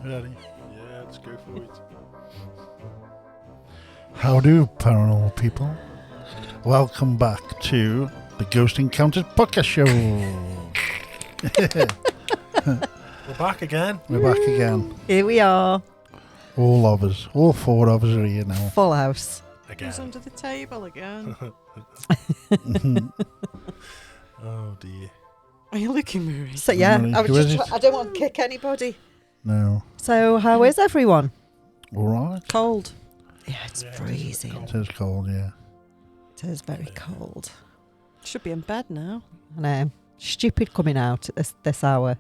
Ready? Yeah, let's go for it. How do, paranormal people? Welcome back to the Ghost Encounters podcast show. We're back again. We're back again. Here we are. All of us, all four of us are here now. Full house. Again. Who's under the table again? Oh dear. Are you looking, Marie? So yeah, Marie, I was who is just. it? I don't want to kick anybody. No. So how is everyone? All right. Cold. Yeah, it's Yeah, freezing. it It is cold, yeah. It is very cold. Should be in bed now. I know. Stupid coming out at this hour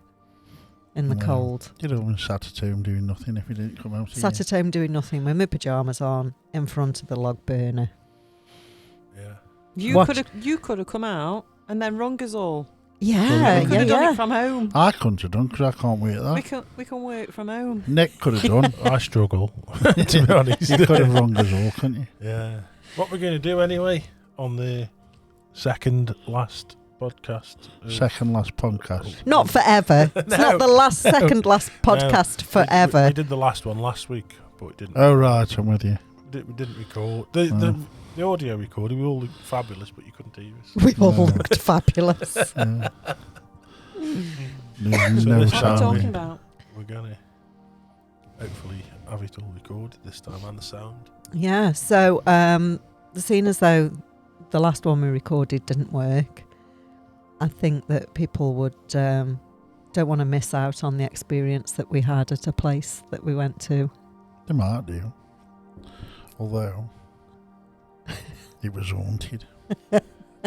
in the No. cold. You'd have been sat at home doing nothing if you didn't come out. Sat at home doing nothing with my pyjamas on in front of the log burner. Yeah. You could have come out and then rung us all. Yeah, We could yeah, have done yeah. it from home. I couldn't have done because I can't work that. We can work from home. Nick could have done. I struggle, to be honest. You could have rung us all, couldn't you? Yeah. What we're going to do anyway on the second last podcast? Second last podcast. Not forever. It's not the second last podcast forever. We did the last one last week, but we didn't. Oh, right, I'm with you. We didn't record. The audio recording, we all looked fabulous, but you couldn't hear us. We all No. looked fabulous. Yeah. So No this What are we sound. talking about? We're going to hopefully have it all recorded this time and the sound. Yeah, so seeing as though the last one we recorded didn't work, I think that people would don't want to miss out on the experience that we had at a place that we went to. They might do. Although, it was haunted.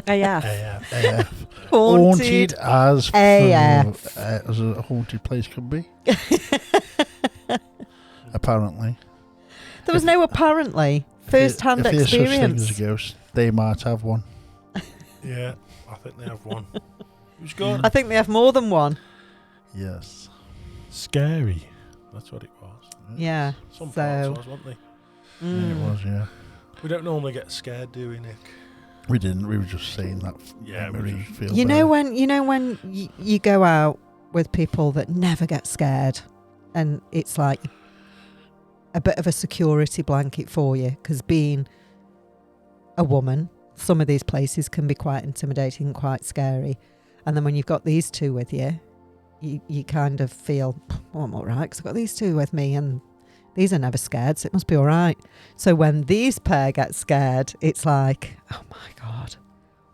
AF. AF. Haunted as AF. As a haunted place could be. Apparently. There was no apparently first-hand if there's such thing experience. as a ghost, they might have one. Yeah, I think they have one. Who's gone? I think they have more than one. Yes. Scary. That's what it was. Yeah. Some So- parts was, wasn't they? Yeah, it was, yeah. We don't normally get scared, do we, Nick? We didn't. We were just saying that. Yeah, we Marie just- feel You better. know when you go out with people that never get scared, and it's like a bit of a security blanket for you, because being a woman, some of these places can be quite intimidating, quite scary, and then when you've got these two with you, you kind of feel, oh, I'm all right because I've got these two with me, and these are never scared, so it must be all right. So when these pair get scared, it's like, oh my God,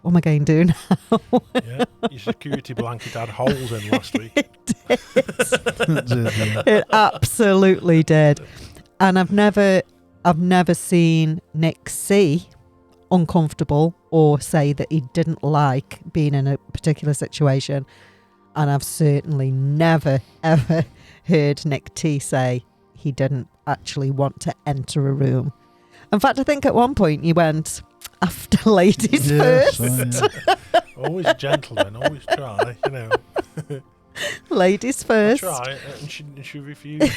what am I going to do now? Yeah, your security blanket had holes in last week. That's it, yeah. It absolutely did. And I've never seen Nick see uncomfortable or say that he didn't like being in a particular situation. And I've certainly never, ever heard Nick T say he didn't actually want to enter a room. In fact, I think at one point you went, after ladies Yeah, first. so, yeah. Always a gentleman, always try, you know. Ladies I first. tried, and she refused.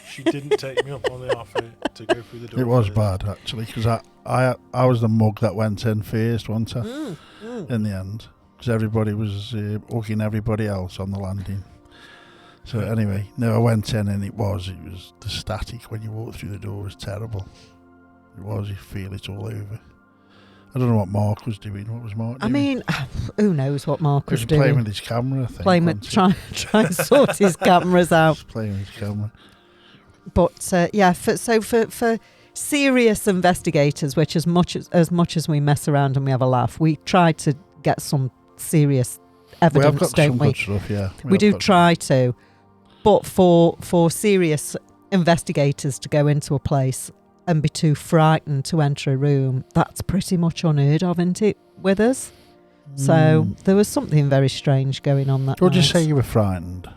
She didn't take me up on the offer to go through the door. It was first. bad, actually, because I was the mug that went in first, wasn't I? Mm. In the end, because everybody was hugging everybody else on the landing. So anyway, no, I went in and it was the static when you walked through the door was terrible. It was, you feel it all over. I don't know what Mark was doing. What was Mark doing? I mean, who knows what Mark he was was doing. playing with his camera, I think. Playing with, wasn't he? try and sort his cameras out. Just playing with his camera. But yeah, for serious investigators, which as much as we mess around and we have a laugh, we try to get some serious We have evidence, got don't some we? good stuff, yeah. We have do got try to. But for serious investigators to go into a place and be too frightened to enter a room, that's pretty much unheard of, isn't it, with us? some. So there was something very strange going on that Would you night. say you were frightened?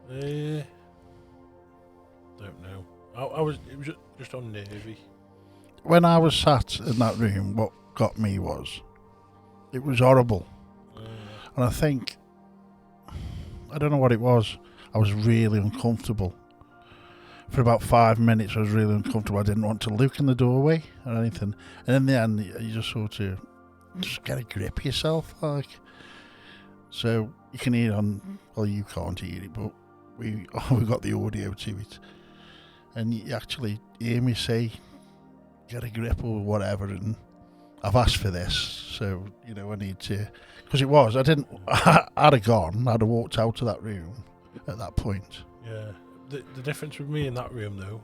Don't know. It was just unnervy. When I was sat in that room, what got me was, it was horrible. And I think, I don't know what it was, I was really uncomfortable. For about 5 minutes I was really uncomfortable. I didn't want to look in the doorway or anything. And in the end, you just sort of, just get a grip of yourself, like. So you can hear on, well, you can't hear it, but we got the audio to it, and you actually hear me say, "Get a grip" or whatever, and I've asked for this, so I need to, because it was. I didn't. I'd have gone. I'd have walked out of that room at that point. Yeah. The difference with me in that room, though,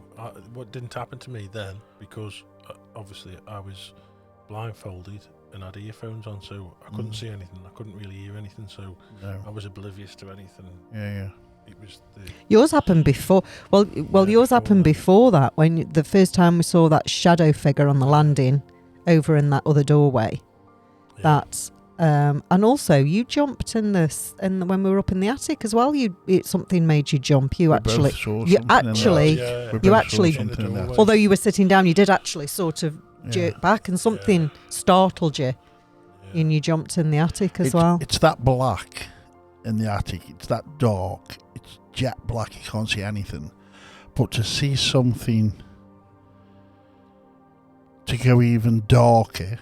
what didn't happen to me then, because obviously I was blindfolded and had earphones on, so I couldn't see anything. I couldn't really hear anything, so I was oblivious to anything. Yeah. It was Yours happened before. Well, yours happened before that. When the first time we saw that shadow figure on the landing, over in that other doorway, that. And also, you jumped in this, and when we were up in the attic as well, something made you jump. You actually, although you were sitting down, you did actually sort of jerk back, and something startled you, and you jumped in the attic as well. It's that black in the attic. It's that dark. It's jet black. You can't see anything, but to see something to go even darker.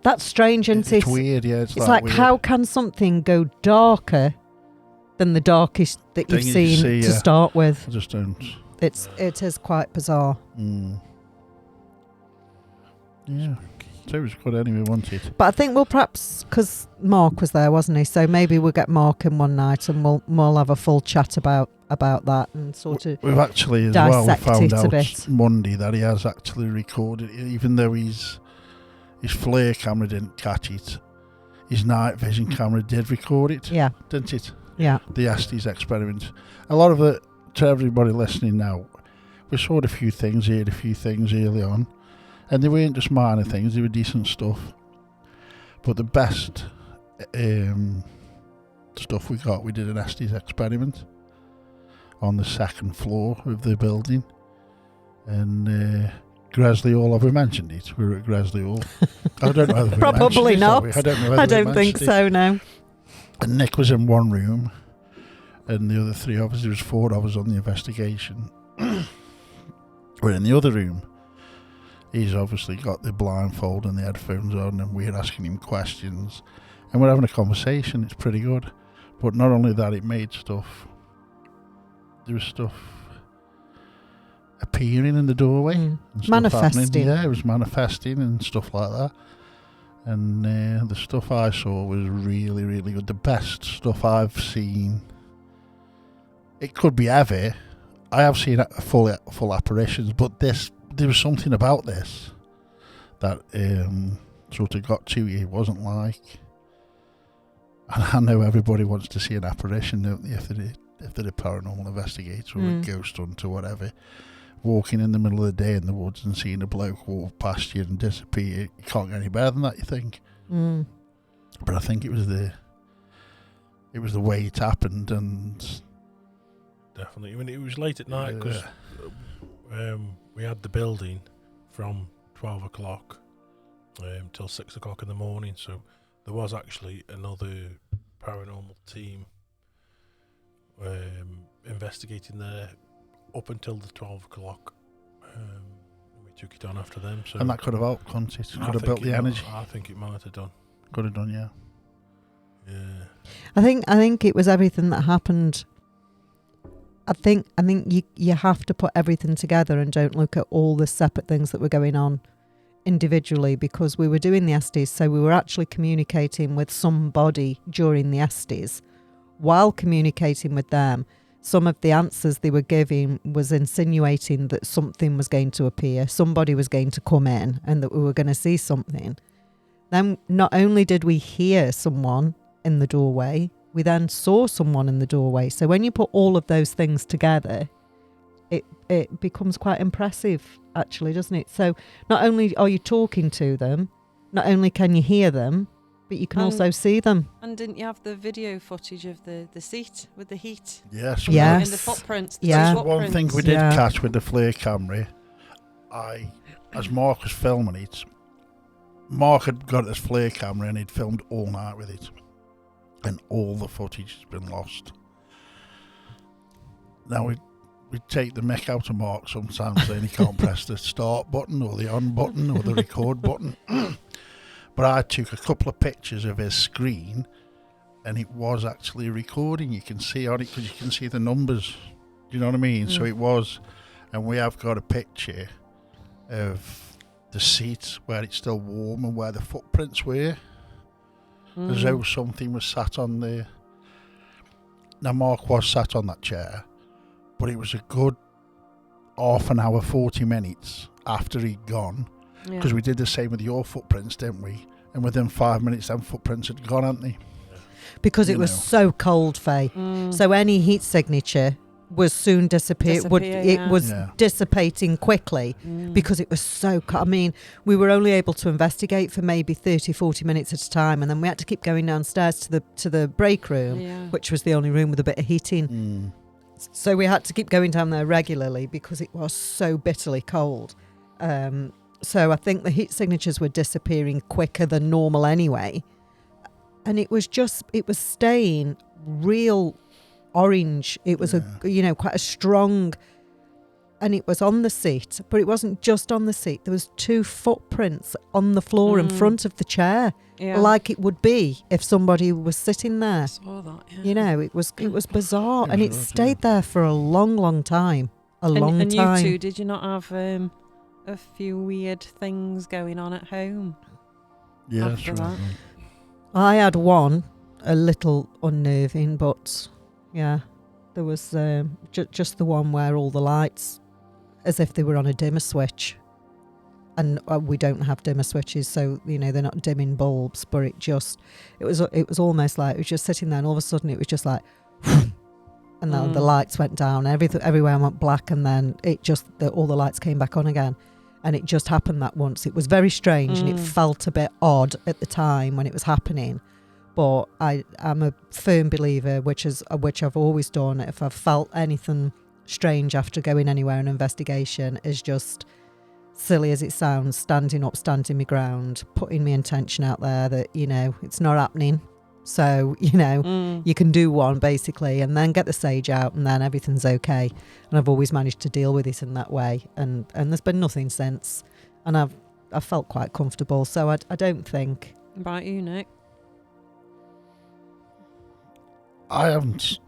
That's strange, isn't it? It's weird, yeah. It's like weird. How can something go darker than the darkest that you've seen to start with? I just don't. It is quite bizarre. Yeah. So it was good anyway, wasn't it? But I think we'll perhaps, because Mark was there, wasn't he? So maybe we'll get Mark in one night and we'll have a full chat about that and sort of we've actually as well found out Monday that he has actually recorded it, even though his flare camera didn't catch it. His night vision camera did record it. Yeah. Didn't it? Yeah. The Estes experiment. A lot of it, to everybody listening now, we saw a few things, heard a few things early on. And they weren't just minor things, they were decent stuff. But the best stuff we did an Estes experiment on the second floor of the building. And Gresley Hall, have we mentioned it? We were at Gresley Hall. I don't know whether we probably not. I don't know whether I don't think so, no. And Nick was in one room, and the other three of us, there was 4 of us on the investigation. We're in the other room. He's obviously got the blindfold and the headphones on, and we're asking him questions, and we're having a conversation. It's pretty good. But not only that, it made stuff. There was stuff appearing in the doorway, and manifesting. Happening. Yeah, it was manifesting and stuff like that. And the stuff I saw was really, really good. The best stuff I've seen. It could be heavy. I have seen full apparitions, but there was something about this that sort of got to you. It wasn't like. And I know everybody wants to see an apparition, don't they? If they're a paranormal investigator or a ghost hunter, whatever. Walking in the middle of the day in the woods and seeing a bloke walk past you and disappear, you can't get any better than that, you think. But I think it was the way it happened, and definitely. I mean, it was late at night because we had the building from 12 o'clock till 6 o'clock in the morning, so there was actually another paranormal team investigating there up until the 12 o'clock. We took it on after them. So and that could have helped, couldn't it? Could have built the energy. I think it might have done. Could have done, yeah. Yeah. I think it was everything that happened. I think you have to put everything together and don't look at all the separate things that were going on individually, because we were doing the Estes, so we were actually communicating with somebody during the Estes. While communicating with them, some of the answers they were giving was insinuating that something was going to appear, somebody was going to come in, and that we were going to see something. Then not only did we hear someone in the doorway, we then saw someone in the doorway. So when you put all of those things together, it becomes quite impressive, actually, doesn't it? So not only are you talking to them, not only can you hear them, but you can also see them. And didn't you have the video footage of the seat with the heat? Yes. And the footprints. One thing we did catch with the flare camera, as Mark was filming it, Mark had got his flare camera and he'd filmed all night with it. And all the footage has been lost. Now we take the mick out of Mark sometimes saying he can't press the start button or the on button or the record button. But I took a couple of pictures of his screen and it was actually recording. You can see on it because you can see the numbers. Do you know what I mean? So it was, and we have got a picture of the seat where it's still warm and where the footprints were, as though something was sat on there. Now Mark was sat on that chair, but it was a good half an hour, 40 minutes after he'd gone, because we did the same with your footprints, didn't we? And within 5 minutes, them footprints had gone, hadn't they? Because it was so cold, Faye. So any heat signature was soon disappear. It was dissipating quickly because it was so cold. I mean, we were only able to investigate for maybe 30, 40 minutes at a time, and then we had to keep going downstairs to the break room, which was the only room with a bit of heating. So we had to keep going down there regularly because it was so bitterly cold. So I think the heat signatures were disappearing quicker than normal anyway. And it was staying real orange. It was quite a strong, and it was on the seat, but it wasn't just on the seat. There was 2 footprints on the floor in front of the chair, like it would be if somebody was sitting there. I saw that, it was bizarre, and it stayed there for a long, long time. And you two, did you not have a few weird things going on at home? Yeah, after that? I had one, a little unnerving, but yeah, there was just the one where all the lights, as if they were on a dimmer switch, and we don't have dimmer switches, so they're not dimming bulbs, but it was almost like it was just sitting there, and all of a sudden it was just like, and then the lights went down, everywhere went black, and then all the lights came back on again. And it just happened that once. It was very strange, and it felt a bit odd at the time when it was happening. But I'm a firm believer, which I've always done. If I've felt anything strange after going anywhere in an investigation, is just, silly as it sounds, standing up, standing my ground, putting my intention out there that it's not happening. So you can do one basically, and then get the sage out, and then everything's okay. And I've always managed to deal with it in that way, and there's been nothing since, and I've felt quite comfortable. So I don't think. About you, Nick? I haven't.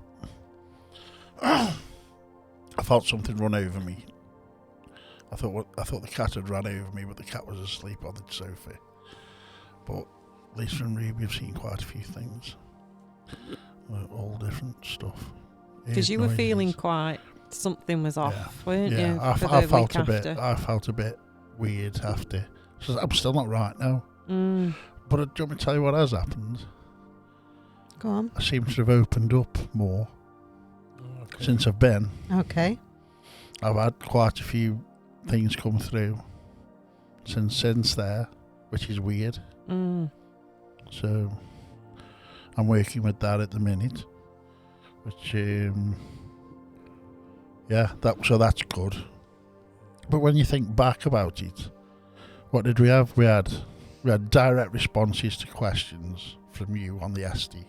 I felt something run over me. I thought the cat had run over me, but the cat was asleep on the sofa. But Lisa and Ruby have seen quite a few things, all different stuff. Because you were feeling quite, something was off, weren't you? Yeah, I felt a bit weird after. So I'm still not right now. But do you want me to tell you what has happened? Go on. I seem to have opened up more since I've been. Okay. I've had quite a few things come through since there, which is weird. So I'm working with that at the minute, which that's good. But when you think back about it, what did we have? We had direct responses to questions from you on the SD.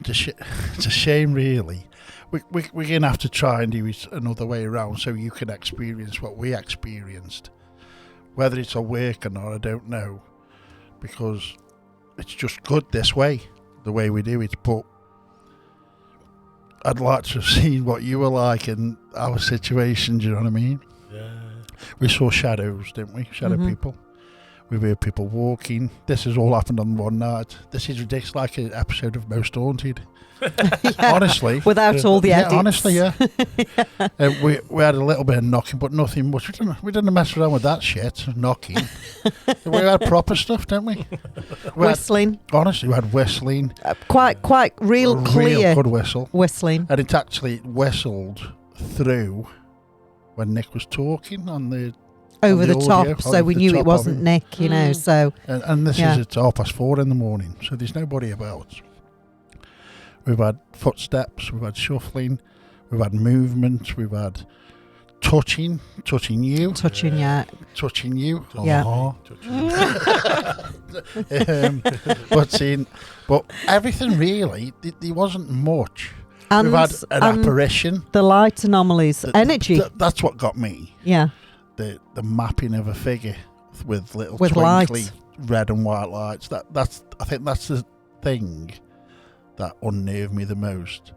It's a shame, really. We're going to have to try and do it another way around so you can experience what we experienced. Whether it's a work or not, I don't know, because it's just good this way, the way we do it. But I'd like to have seen what you were like in our situation, do you know what I mean? Yeah. We saw shadows, didn't we? Shadow people. We've heard people walking. This has all happened on one night. This is ridiculous, like an episode of Most Haunted. Honestly. Without all the edits. Honestly, we had a little bit of knocking, but nothing much. We didn't mess around with that shit, knocking. We had proper stuff, didn't we? Whistling. Honestly, we had whistling. Quite real clear. Real good whistle. Whistling. And it actually whistled through when Nick was talking on the... Over the audio, top, so we knew it wasn't Nick, so... And this is at 4:30 in the morning, so there's nobody about. We've had footsteps, we've had shuffling, we've had movement, we've had touching you. Touching, yeah. Touching you. Yeah. But everything really, there wasn't much. And, we've had an apparition. The light anomalies, energy. That's what got me. Yeah. The mapping of a figure with little with twinkly lights. red and white lights. I think that's the thing that unnerved me the most,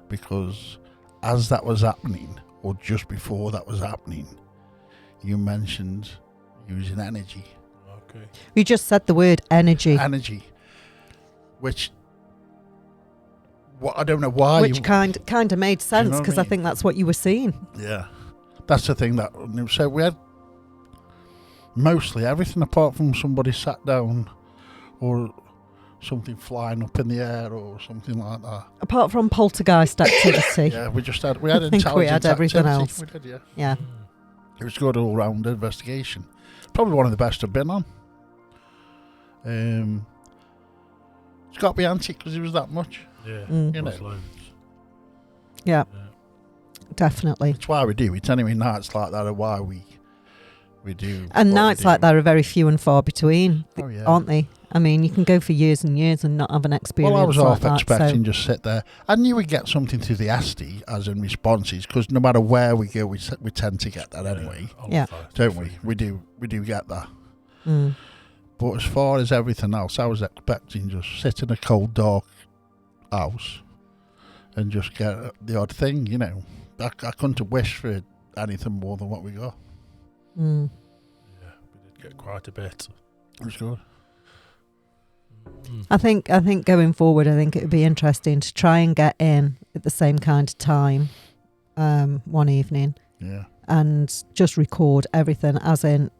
because as that was happening, or just before that was happening, you mentioned using energy. Okay. You just said the word energy. Energy. Which, I don't know why. Which kind of made sense, what I because I mean? think that's what you were seeing. Yeah. That's the thing that... So we had mostly everything apart from somebody sat down or something flying up in the air or something like that. Apart from poltergeist activity. Yeah, we had I think we had everything else. We did, yeah. Yeah. It was a good all-round investigation. Probably one of the best I've been on. It's got to be antique because it was that much. Yeah. You know. Loads. Yeah. Yeah. Definitely. It's why we do it. Anyway, nights like that are why we do. And what nights we do. like that are very few and far between, Oh, yeah. aren't they? I mean, you can go for years and years and not have an experience. Well, I was like half that, expecting so. just sit there. I knew we'd get something through the ASTI, as in responses, because no matter where we go, we tend to get that anyway, Yeah. don't we? We do get that. Mm. But as far as everything else, I was expecting just sit in a cold, dark house and just get the odd thing, you know. I couldn't have wished for anything more than what we got. Mm. Yeah, we did get quite a bit. It was good. I think going forward, I think it would be interesting to try and get in at the same kind of time one evening Yeah. and just record everything, as in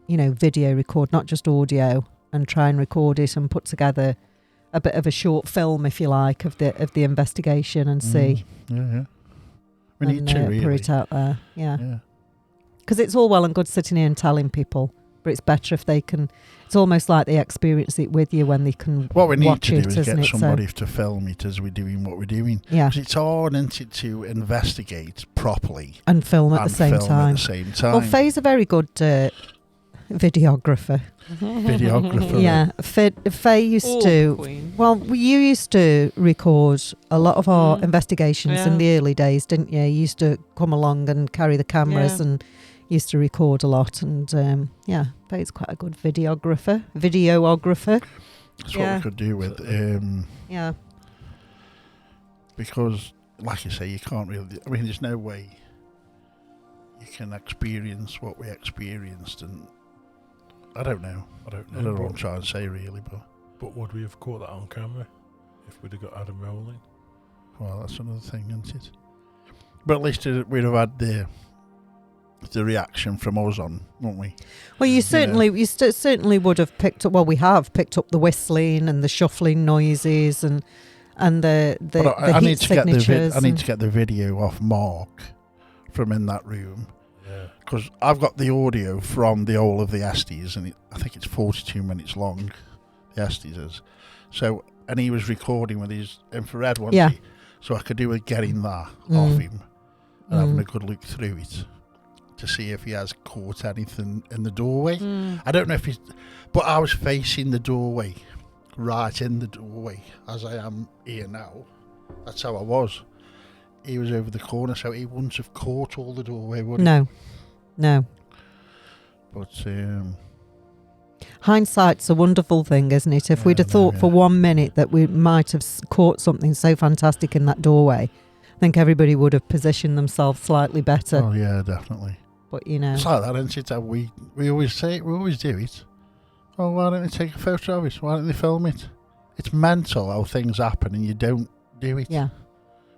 video record, not just audio, and try and record it and put together a bit of a short film, if you like, of the investigation and see. Yeah. We and need to really. put it out there. Yeah. Yeah. Because it's all well and good sitting here and telling people, but it's better if they can. It's almost like they experience it with you when they can. What we need watch to it, do is isn't get it? So- somebody to film it as we're doing what we're doing. Yeah, 'Cause it's hard, isn't it, to investigate properly and film at and the same film time. At the same time. Well, Faye's a very good videographer. Videographer. Yeah, Faye used to. Queen. Well, you used to record a lot of our investigations in Yeah. the early days, didn't you? You used to come along and carry the cameras Yeah. and used to record a lot. And Faye's quite a good videographer. That's what Yeah. we could do with. Yeah. Because, like you say, you can't really. I mean, there's no way you can experience what we experienced, and I don't know. I don't know what I'm trying to say, really, But would we have caught that on camera if we'd have got Adam rolling? well, that's another thing, isn't it? But at least we'd have had the reaction from us on, wouldn't we? Well, you certainly would have picked up. Well, we have picked up the whistling and the shuffling noises and the But heat I need to signatures. I need to get the video off Mark from in that room, Yeah. because I've got the audio from the whole of the Estes, and I think it's 42 minutes long. The Estes is so, and he was recording with his infrared one. Yeah. So I could do with getting that off him and having a good look through it to see if he has caught anything in the doorway. I don't know if he's, but I was facing the doorway, right in the doorway, as I am here now. That's how I was. He was over the corner, so he wouldn't have caught all the doorway, would he? No. But Hindsight's a wonderful thing, isn't it? If we'd have thought for 1 minute that we might have caught something so fantastic in that doorway, I think everybody would have positioned themselves slightly better. oh yeah, definitely. But you know, It's like that, isn't it? How we always say it, we always do it. Oh, why don't they take a photo of it? Why don't they film it? It's mental how things happen and you don't do it. yeah.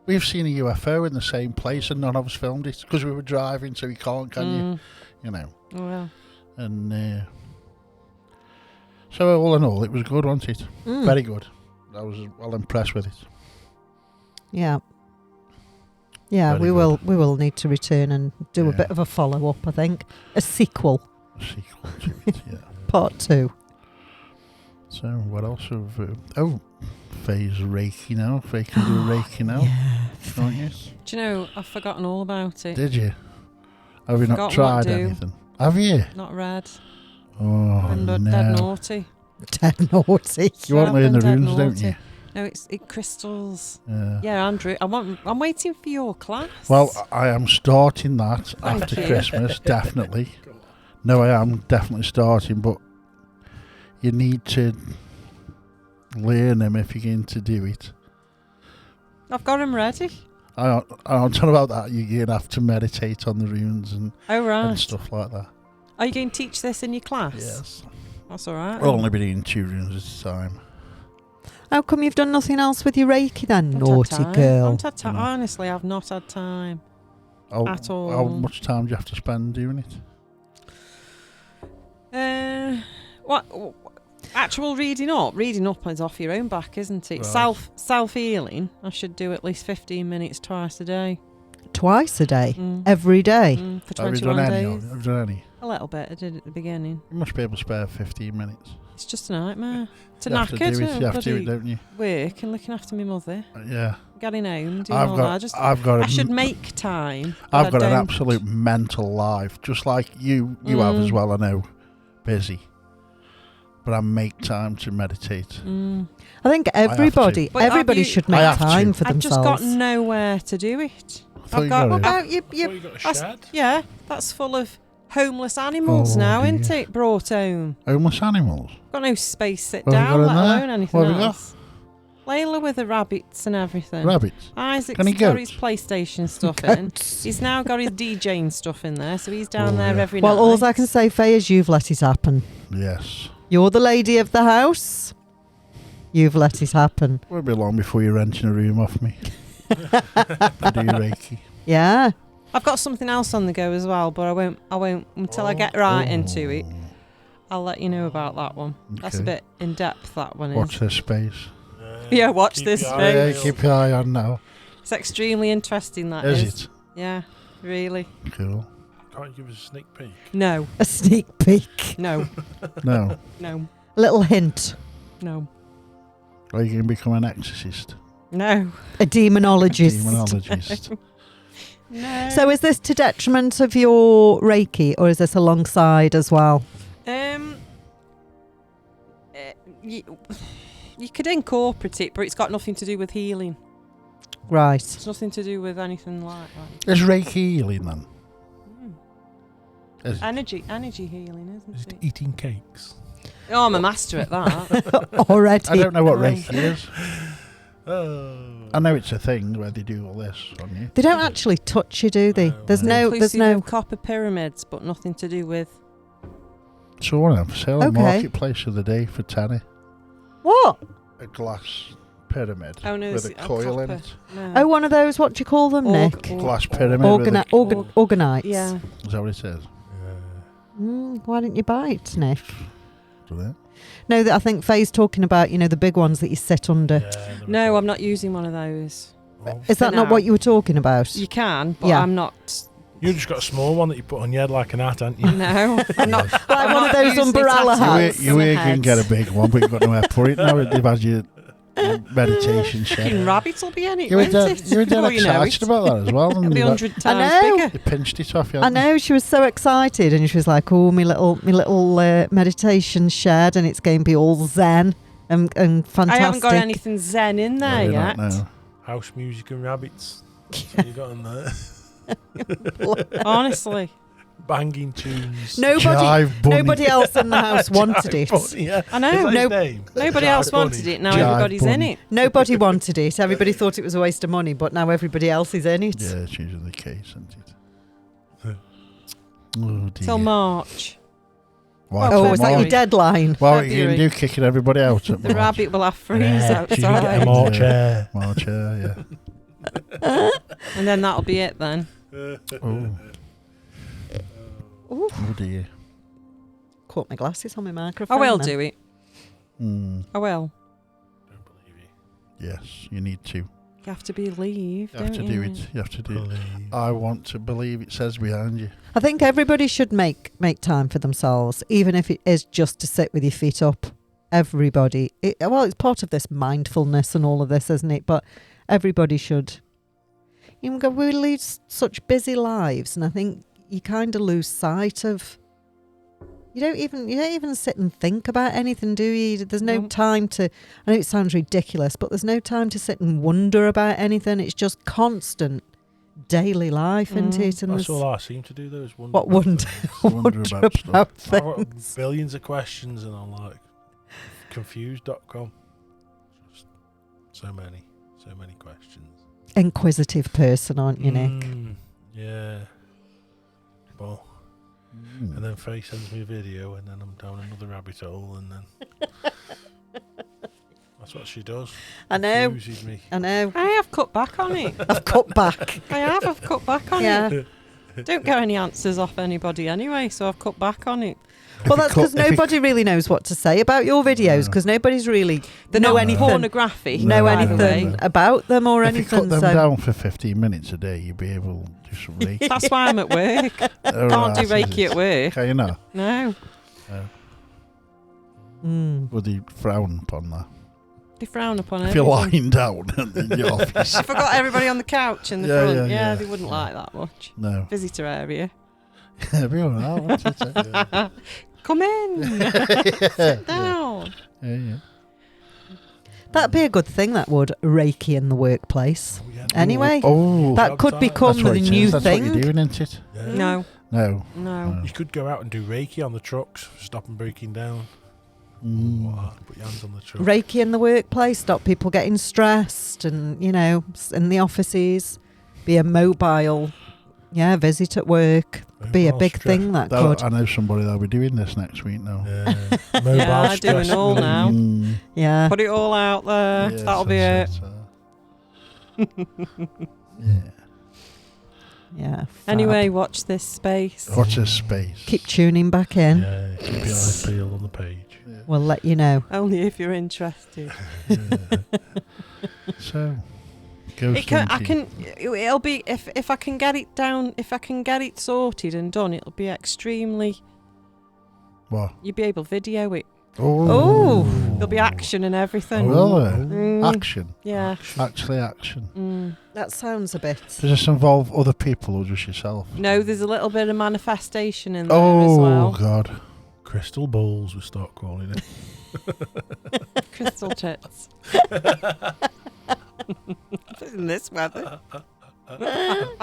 We've seen a UFO in the same place and none of us filmed it because we were driving, so you can't, can you? You know. Well, And so all in all, it was good, wasn't it? Very good. I was well impressed with it. Yeah. Yeah, Very we good. will need to return and do a Yeah. bit of a follow up, I think. A sequel, A sequel to it, yeah. part 2. So what else have... Faye's Reiki now. Faye can do Reiki now. Yeah. Can't you? do you know, I've forgotten all about it. Did you? Have you not Forgotten what tried to do. anything? Have you? Not read. Oh, Been no. dead naughty. Dead naughty. You want me in the Dead rooms, don't naughty. you? No, it crystals. Yeah. Yeah, Andrew, I'm waiting for your class. Well, I am starting that Thank after you. Christmas, definitely. No, I am definitely starting, but you need to learn them if you're going to do it. I've got them ready. I don't know about that. You're going to have to meditate on the runes and Right. stuff like that. Are you going to teach this in your class? Yes. That's all right. We'll only be doing 2 runes at a time. How come you've done nothing else with your Reiki then, Haven't had naughty time. girl? Haven't had time. No. Honestly, I've not had time at all. How much time do you have to spend doing it? What? Actual reading up? Reading up is off your own back, isn't it? Right. Self healing. I should do at least 15 minutes twice a day. Twice a day? Mm. Every day? For Have you 21 done any? days. Have you done any? A little bit. I did at the beginning. You must be able to spare 15 minutes. It's just a nightmare. To You have to knackered. do it. You have to do it, don't you? Work and looking after my mother. Yeah. Getting home, doing all that. I should make time. I've got an don't. absolute mental life, just like you have as well. I know, busy, but I make time to meditate. I think everybody But have you- should I make have to. time for I've themselves. just got nowhere to do it. I thought you got- got What it. about You you? got a That's- shed? Yeah, that's full of homeless animals Oh, now, dear. isn't it? Brought home. Homeless animals. Got no space to sit What have you down, got let in there? alone anything What have you else. Layla with the rabbits and everything. Rabbits. Isaac's Can he got goat? his PlayStation stuff in. He's now got his DJing stuff in there, so he's down Oh, there yeah. every Well, night. all I can say, Faye, is you've let it happen. Yes. You're the lady of the house. You've let it happen. Won't be long before you're renting a room off me. To do your Reiki. Yeah. I've got something else on the go as well, but I won't until I get right into it. I'll let you know about that one. That's a Okay. bit in depth. That one is. Watch this space. Yeah, watch Keep this your space. eye Yeah, peeled. keep your eye on now. It's extremely interesting. That Is is. it? Yeah, really. Cool. Can't you give us a sneak peek? No, A sneak peek. no, No. no, Little hint. no, Are you going to become an exorcist? no, A demonologist. Demonologist. no. So is this to detriment of your Reiki, or is this alongside as well? You could incorporate it, but it's got nothing to do with healing. Right. It's nothing to do with anything like that. Is Reiki healing then? Is it? Energy healing, Is isn't it it? eating cakes? Oh, I'm a master at that. Already. I don't know what No. Reiki is. Oh. I know it's a thing where they do all this on you. They don't actually touch you, do they? No. There's no. There's Inclusive no. of copper pyramids, but nothing to do with. So one of them sale on Okay. Marketplace of the day for £10. What? A glass pyramid Oh no, with a it's coil in copper. it. No. Oh, one of those. What do you call them, Nick? Glass pyramid with a, Organites. Yeah. is that what it says? Why didn't you buy it, Nick? Do they? No, I think Faye's talking about, the big ones that you sit under. No, I'm not using one of those. Is that For not now. what you were talking about? You can, but Yeah. I'm not. You just got a small one that you put on your head like an hat, haven't you? No, I'm not. Like I'm one not of those using it umbrella at You all. were, hats. you were On the going to head. get a big one, but you've got nowhere to put it now. They've had your meditation Fucking shed. rabbits will be in it, You were won't dead, it? you were dead Before you know excited it. about that as well. It'll And be you, 100 I times know. bigger. you pinched it off you. I know, she was so excited, and she was like, "Oh, my little meditation shed, and it's going to be all zen and fantastic." I haven't got anything zen in there No, yet. no. House music and rabbits. That's what you got in there. Honestly, Banging tunes. Jive bunny. Nobody else in the house wanted it. Bunny, yeah. I know. Is that his No- name? Nobody Jive else Bunny. wanted it. Now Jive everybody's in bunny. it. Nobody wanted it. Everybody thought it was a waste of money, but now everybody else is in it. Yeah, it's usually the case, isn't it? Oh, dear. Till March. Why, Oh, till is that your March? deadline? What are you going to February. do, kicking everybody out at The March? rabbit will have freeze Yeah, she's gonna get a outside. more chair. March, yeah. And then that'll be it then. Oh. Ooh, Oh, dear. caught my glasses on my microphone. I will then. do it. I will. Don't believe you. Yes, you need to. You have to believe. You have to don't do you? it. You have to do it. Believe. I want to believe it says behind you. I think everybody should make time for themselves, even if it is just to sit with your feet up. Everybody. It's part of this mindfulness and all of this, isn't it? But everybody should. We lead such busy lives, and I think you kind of lose sight of. You don't even sit and think about anything, do you? There's no No. time to. I know it sounds ridiculous, but there's no time to sit and wonder about anything. It's just constant daily life, isn't it? And That's there's- all I seem to do though is wonder. What wonder? Wonder about stuff. I've got things. billions of questions and I'm like confused.com. So many questions. Inquisitive person, aren't you, Nick? Yeah. Well, and then Faye sends me a video, and then I'm down another rabbit hole, and then that's what she does. I know. Confuses me. I know. I have cut back on it. I've cut back. I've cut back on it. Don't get any answers off anybody anyway, so I've cut back on it. Well, that's because nobody really knows what to say about your videos, because nobody's really They're know not anything, pornographic. know by the way. anything about them or If anything. you cut them so down for 15 minutes a day, you'd be able to do some reiki. That's why I'm at work. Can't do Reiki at work. Can you not? No. Would they frown upon that? They frown upon If everything. you're lying down in your office. I forgot everybody on the couch in the Yeah, front. yeah. They wouldn't like that much. No. Visitor area. Be all right, what's it say? Come in. Sit down. Yeah. that'd be a good thing. That would Reiki in the workplace. Oh, yeah. Anyway, Oh, that could become that's what the it is. new That's what you're thing. doing, isn't it? Yeah. No. No. You could go out and do Reiki on the trucks, stop them breaking down. Mm. Put your hands on the truck. Reiki in the workplace, stop people getting stressed, and in the offices, be a mobile, visit at work, be a big thing that could. I know somebody that'll be doing this next week now. Mobile Yeah, I'm stress doing all now. Mm. Yeah, Put it all out there. Yes, That'll be it. that's yeah. yeah. fab. Anyway, watch this space. Watch this space. keep tuning back in. Yeah, keep your eyes peeled on the page. We'll let you know. Only if you're interested. So, ghost It'll be if I can get it down. If I can get it sorted and done, it'll be extremely. What? You'll be able to video it. Oh. There'll be action and everything. Will there? Mm. Action. Yeah. Actually, action. Mm. That sounds a bit. Does this involve other people or just yourself? No, there's a little bit of manifestation in there as Oh, well. God. Crystal balls, we start calling it. Crystal tits. In this weather. Oh,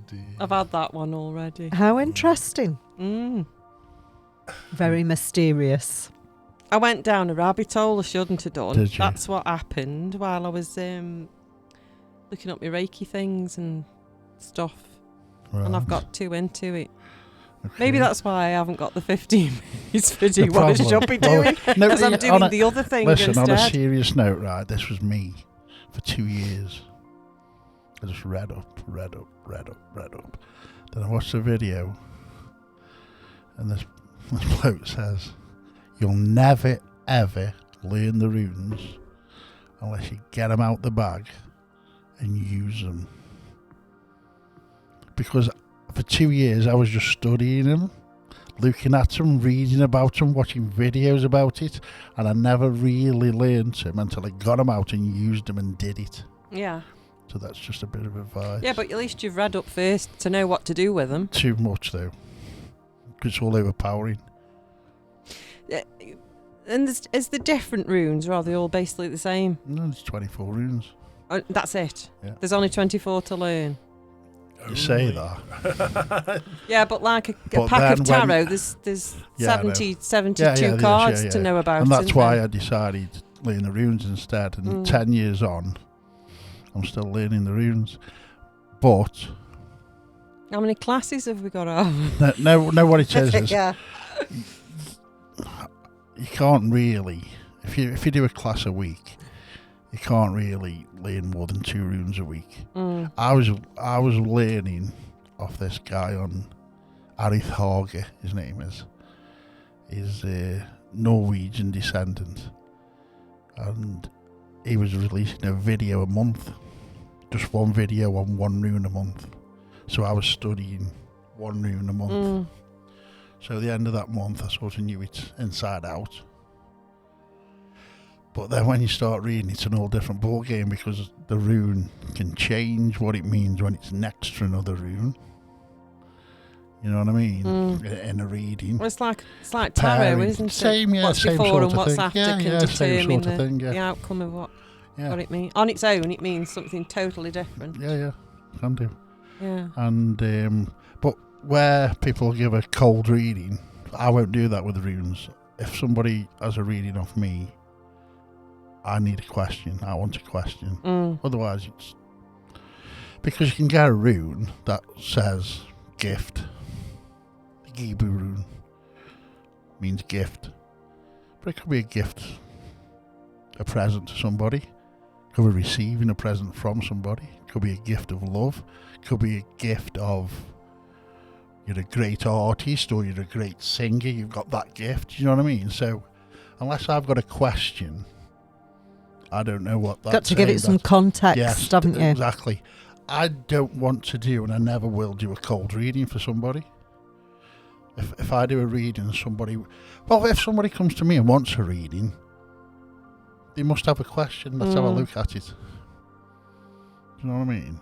dear. I've had that one already. How interesting. Mm. Very mysterious. I went down a rabbit hole I shouldn't have done. Did you? That's what happened while I was looking up my Reiki things and stuff. Right. And I've got too into it. Okay. Maybe that's why I haven't got the 15 minutes video The what I problem- should be well, doing. no, Because I'm on doing a- the other thing Listen, on a instead. serious note, right, this was me for 2 years. I just read up. Then I watched the video, and this bloke says, you'll never, ever learn the runes unless you get them out the bag and use them. Because for 2 years I was just studying them, looking at them, reading about them, watching videos about it, and I never really learned them until I got them out and used them and did it. Yeah. So that's just a bit of advice. Yeah, but at least you've read up first to know what to do with them. Too much though. It's all overpowering. And is the different runes, or are they all basically the same? No, it's 24 runes. Oh, that's it. Yeah. There's only 24 to learn. You say that. Yeah, but like a But pack of then when- tarot, there's Yeah, I know. 72 Yeah, cards yeah. to know about. And that's isn't why there? I decided to learn the runes instead. And Mm. 10 years on, I'm still learning the runes. But How many classes have we got out? no, what it says is Yeah. you can't really, if you do a class a week, you can't really learn more than 2 runes a week. Mm. I was learning off this guy on Arith Hage, his name is. He's a Norwegian descendant, and he was releasing a video a month, just one video on one rune a month. So I was studying one rune a month. Mm. So at the end of that month, I sort of knew it inside out. But then when you start reading, it's an all different ball game, because the rune can change what it means when it's next to another rune. You know what I mean? Mm. In a reading. Well, it's like tarot, Pairing. isn't it? Same, yeah, What's same before sort and of what's thing. after Yeah, can yeah, same determine sort of thing, the yeah. outcome of what Yeah, it means. On its own, it means something totally different. yeah, can do. Yeah. And but where people give a cold reading, I won't do that with runes. If somebody has a reading off me, I need a question. I want a question. Otherwise, it's because you can get a rune that says gift. The Hebrew rune means gift, but it could be a gift, a present to somebody. It could be receiving a present from somebody. It could be a gift of love. It could be a gift of you're a great artist or you're a great singer. You've got that gift. You know what I mean? So unless I've got a question, I don't know what that's. Got to give it some context, yes, haven't you? Exactly. I don't want to do, and I never will do, a cold reading for somebody. If I do a reading, if somebody comes to me and wants a reading, they must have a question. That's how I look at it. Do you know what I mean?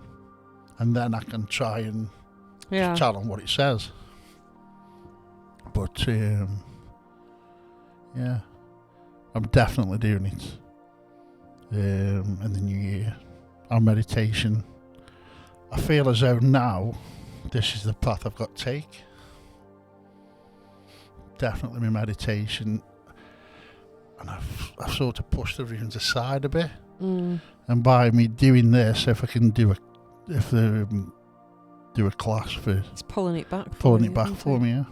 And then I can try and tell them what it says. But yeah, I'm definitely doing it in the new year. Our meditation. I feel as though now this is the path I've got to take. Definitely my meditation, and I've sort of pushed the runes aside a bit. And by me doing this, if I can do a class for It's pulling it back. for you, me,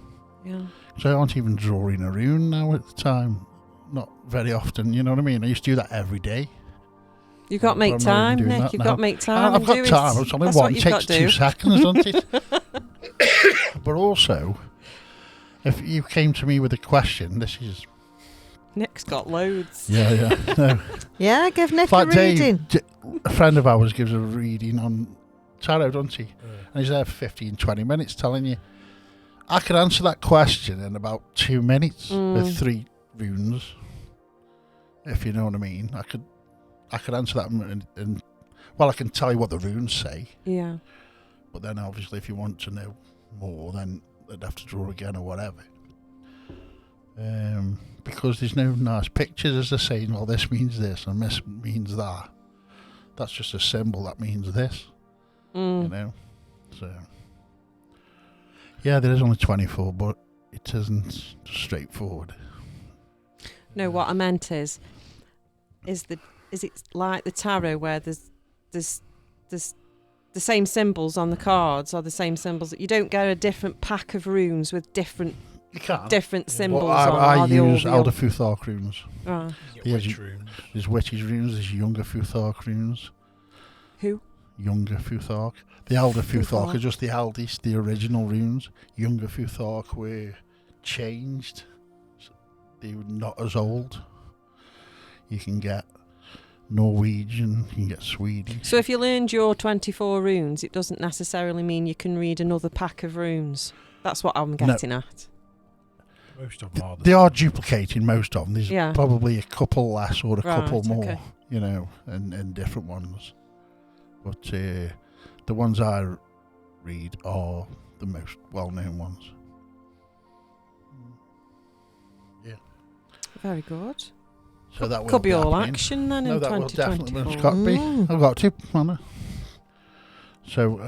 Yeah. So I aren't even drawing a rune now at the time. Not very often, you know what I mean? I used to do that every day. You've got to make But I'm not time, even doing Nick. that You've now. got to make time. I've got time. It's only That's one. what It you've got takes to 2 do. seconds, doesn't it? But also, if you came to me with a question, this is... Nick's got loads. Yeah. No. Yeah, give Nick It's like a reading. Dave, a friend of ours gives a reading on tarot, doesn't he? And he's there for 15, 20 minutes telling you, I could answer that question in about 2 minutes with 3 runes, if you know what I mean. I could answer that and well, I can tell you what the runes say. Yeah. But then obviously if you want to know more, then they'd have to draw again or whatever. Because there's no nice pictures as they're saying, well, this means this and this means that. That's just a symbol that means this, you know. So, yeah, there is only 24, but it isn't straightforward. No, what I meant is it like the tarot where there's the same symbols on the cards, or the same symbols that you don't get a different pack of runes with different symbols well, on. I Are they all use the Elder Futhark runes. Right. Witch runes. There's Witches runes, there's Younger Futhark runes. Who? Younger Futhark. The Elder Futhark Futhark. are just the eldest, the original runes. Younger Futhark were changed. They were not as old. You can get Norwegian, you can get Swedish. So if you learned your 24 runes, it doesn't necessarily mean you can read another pack of runes. That's what I'm getting at. Most of them are. They are duplicating most of them. There's Yeah. probably a couple less or a couple Right, more, okay. you know, and different ones. But the ones I read are the most well-known ones. Yeah. Very good. So that Could be all happening. action then No, in that will definitely 2024. it's got to be. Mm. I've got to, Anna. So,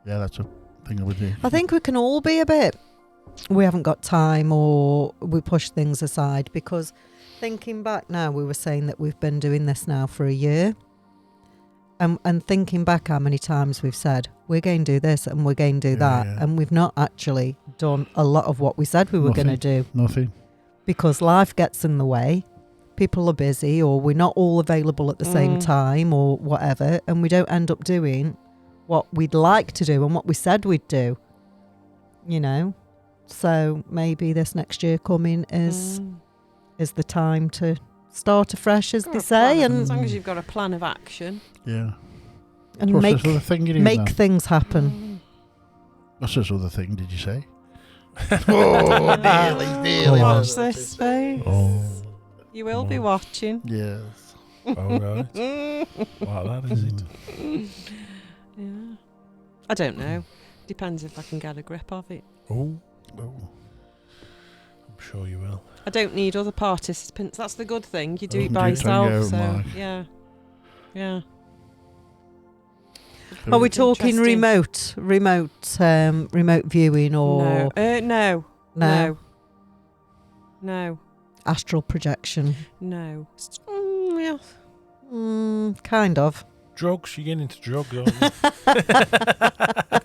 yeah, that's a thing I would do. I think we can all be a bit, we haven't got time or we push things aside, because thinking back now, we were saying that we've been doing this now for a year. And thinking back how many times we've said, we're going to do this and we're going to do that. Yeah. And we've not actually done a lot of what we said we were going to do. Nothing. Because life gets in the way. People are busy, or we're not all available at the same time, or whatever. And we don't end up doing what we'd like to do and what we said we'd do. You know? So maybe this next year coming is the time to start afresh, as they say, As and long as you've got a plan of action. Yeah. and What's make this other thing you do make now? things happen. What's this other thing, did you say? Oh, nearly. Watch this space. Oh, You will be watching. Yes. all right. Like that, is it? Yeah. I don't know. Depends if I can get a grip of it. Oh, Oh. I'm sure you will. I don't need other participants. That's the good thing. You do Oh, it by do it on yourself. your own, So Mike. yeah. Are we talking Interesting. remote viewing or No. No. astral projection? No. Yeah. Kind of. Drugs, you're getting into drugs, aren't you?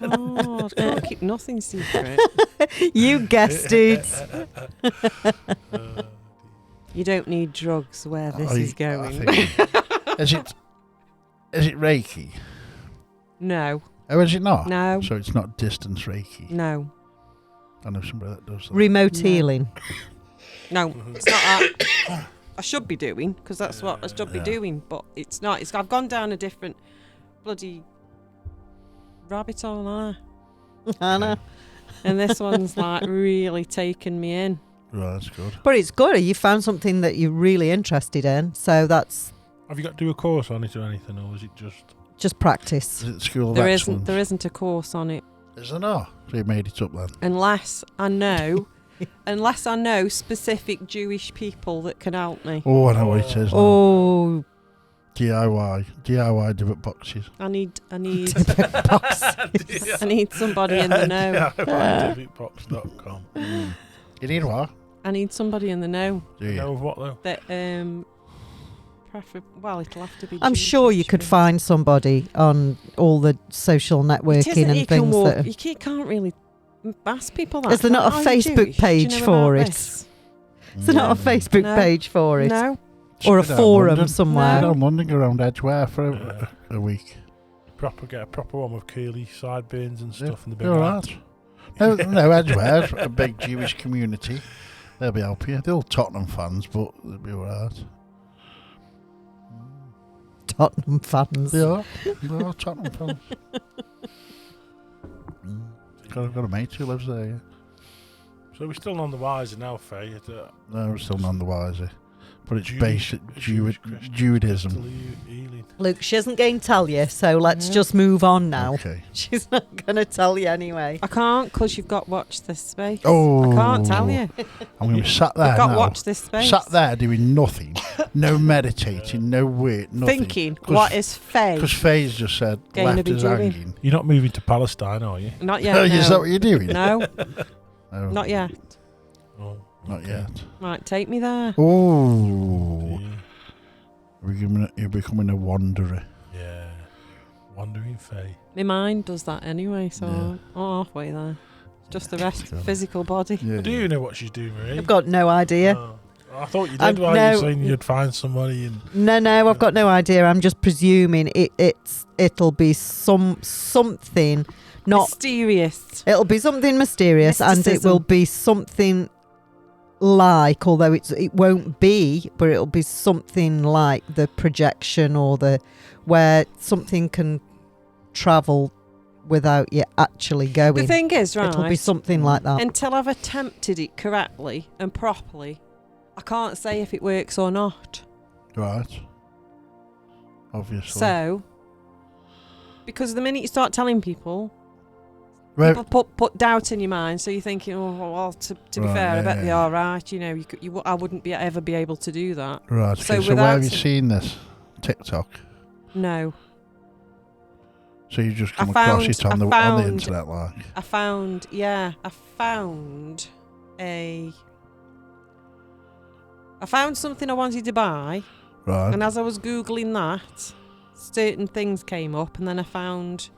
God, can't keep nothing secret. You guessed it. You don't need drugs where this is going. Is it Reiki? No. Oh, is it not? No. So it's not distance Reiki. No. I know somebody that does that. Remote No. healing. No, it's not that. I should be doing, because that's what I should be doing, but it's not. I've gone down a different bloody rabbit hole, haven't I know. I? And this one's like really taken me in. Right, that's good. But it's good. You found something that you're really interested in. So that's Have you got to do a course on it or anything, or is it just practice. Is it the School of There Excellence? isn't a course on it. Is there not? So you made it up then? Unless I know specific Jewish people that can help me. Oh, I know what it is now. Oh, DIY divot boxes. I need boxes. I need somebody in the know. DIY.com. You need what? I need somebody in the know Do you? Know of what though? that well, it'll have to be. I'm Jewish, sure you could actually. find somebody on all the social It isn't networking that and you can things walk- that. you can't really ask people that. Is there not a Are you Facebook Jewish? Do page you know for about it? this? Is there not a Facebook No. page for it? No. Or a Should go down forum London. somewhere? Go down London, go around Edgware for a week. Get a proper one with curly sideburns and stuff in the big You're hat. right. No, Edgware's a big Jewish community. They'll be helping you. They're all Tottenham fans, but they'll be alright. Tottenham fans. They are Tottenham fans. Got a mate who lives there, yeah. So we're still on the wiser now, Faye. No, we're still none the wiser. But it's Jewish- basic Jewish Christian Judaism. crystal healing. Luke, she isn't going to tell you, so let's Yeah. just move on now. Okay. She's not going to tell you anyway. I can't because you've got Watch This Space. Oh. I can't tell you. I'm going to be sat there You've got now. Watch This Space. Sat there doing nothing. No meditating, no work, nothing. Thinking, what is Faye? Because Faye's just said, Going to left be is doing? hanging. You're not moving to Palestine, are you? Not yet. Is that No. what you're doing? No, No, not yet. Oh, Not okay. yet. Right, take me there. Oh. Yeah. You're becoming a wanderer. Yeah. Wandering Faye. My mind does that anyway, so Yeah. I'm halfway there. Just the rest It's good. physical body. Yeah. Do you know what she's doing, Marie? I've got no idea. Oh. I thought you did I've while you no- were saying you'd find somebody and No, I've got no idea. I'm just presuming it'll be something not. Mysterious. It'll be something mysterious, and it Mysticism. will be something like, although it won't be, but it'll be something like the projection or where something can travel without you actually going. The thing is, right, It'll be something like that. until I've attempted it correctly and properly, I can't say if it works or not. Right. Obviously. So, because the minute you start telling people, Well, people put doubt in your mind, so you're thinking, oh well, to be Right, fair, I yeah, bet yeah. they are right. You know, I wouldn't ever be able to do that. right. so Okay, so where have you without- seen this? TikTok. No, So you just I come across found- it on I the found- internet, like. I found something I wanted to buy, Right. and as I was googling that, certain things came up, and then I found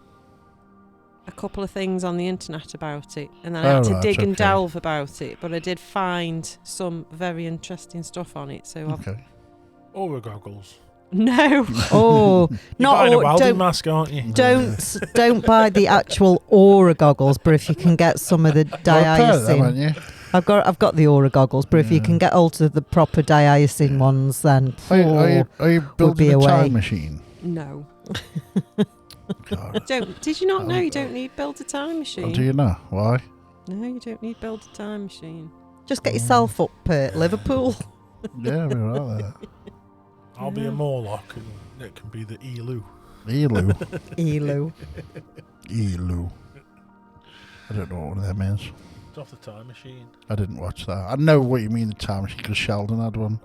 a couple of things on the internet about it, and then I had to right, dig and okay. delve about it. But I did find some very interesting stuff on it. So I've, Okay. Aura goggles. no, Oh, You're not buying a all, welding don't mask, aren't you? don't buy the actual aura goggles, but if you can get some of the Got a pair of them, haven't diaocin, you? I've got the aura goggles, but if you can get hold of the proper diaocin ones, then Are you building be a away. time machine? no. God. Did you not know you don't need build a time machine? Oh, do you know why? No, you don't need build a time machine. just get yourself up Liverpool. Yeah, we're right there. I'll be a Morlock and Nick can be the Elu. Elu. Elu. Elu. I don't know what one of them is. It's off the time machine. I didn't watch that. I know what you mean, the time machine, because Sheldon had one.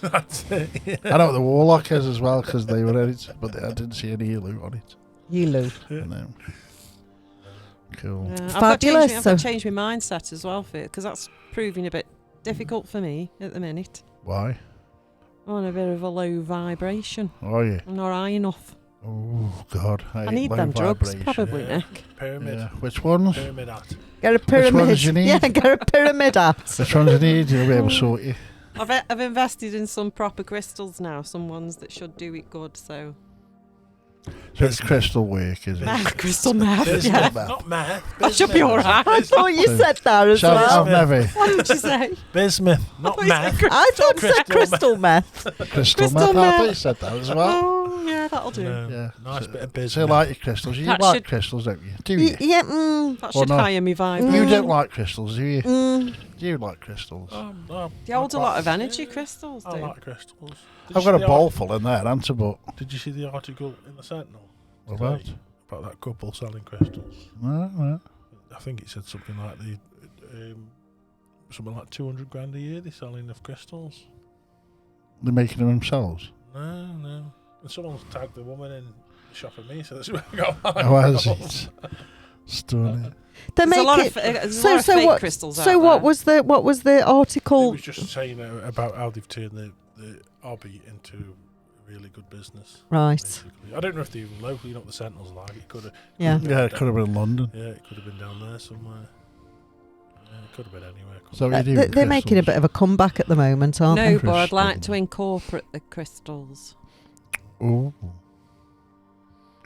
That's it. Yeah. I know what the Warlock is as well, because they were in it, but I didn't see any Elu on it. Elu. No. Cool. I've Fabulous, got so- to change my mindset as well for it, because that's proving a bit difficult for me at the minute. Why? I'm on a bit of a low vibration. Are you? I'm not high enough. Oh God! I hate need low them drugs, vibration. probably, Yeah. Nick. Pyramid. Yeah. Which ones? Pyramid hat. Get a pyramid. ones you need? Yeah, get a pyramid hat. Which ones you need? You'll be able to sort you. I've invested in some proper crystals now, some ones that should do it good. So So it's crystal work, is it? crystal meth. Bismuth, Yeah, not meth. I should be Bismuth. all right. I thought you said that as So well. I've never What did you say? Bismuth, not thought you said meth. I thought you said Crystal crystal meth. crystal Crystal meth. I thought meth. you said that as well. Oh yeah, that'll do. No. Yeah. Nice So- bit of So you bismuth. like your crystals? You That like should- crystals, don't you? Do you? Yeah. That Or should not. higher me vibe. You don't like crystals, do you? Mm. Do you like crystals? They hold a lot of energy, crystals I do. like crystals. Did I've you got see a the bowl full in there, answer, but Did you see the article in the Sentinel what about? about that couple selling crystals? No. I think it said something like something like 200 grand a year they're selling of crystals. They're making them themselves. No. And someone's tagged the woman in the shop at me, so that's where I got mine How is from. it? Stunning. They There's make a lot it. of there's a lot of fake what? crystals out So what there. was the It article? was just saying about how they've turned the hobby into a really good business. Right. Basically. I don't know if they're even locally, not the Sentinel's like it could have. Yeah. Yeah, it could have been in London. Yeah, it could have been down there somewhere. Yeah, it could have been anywhere. So what do you do with They're making a crystals? bit of a comeback at the moment, aren't No, they? but I'd like Crystals. to incorporate the crystals. Ooh.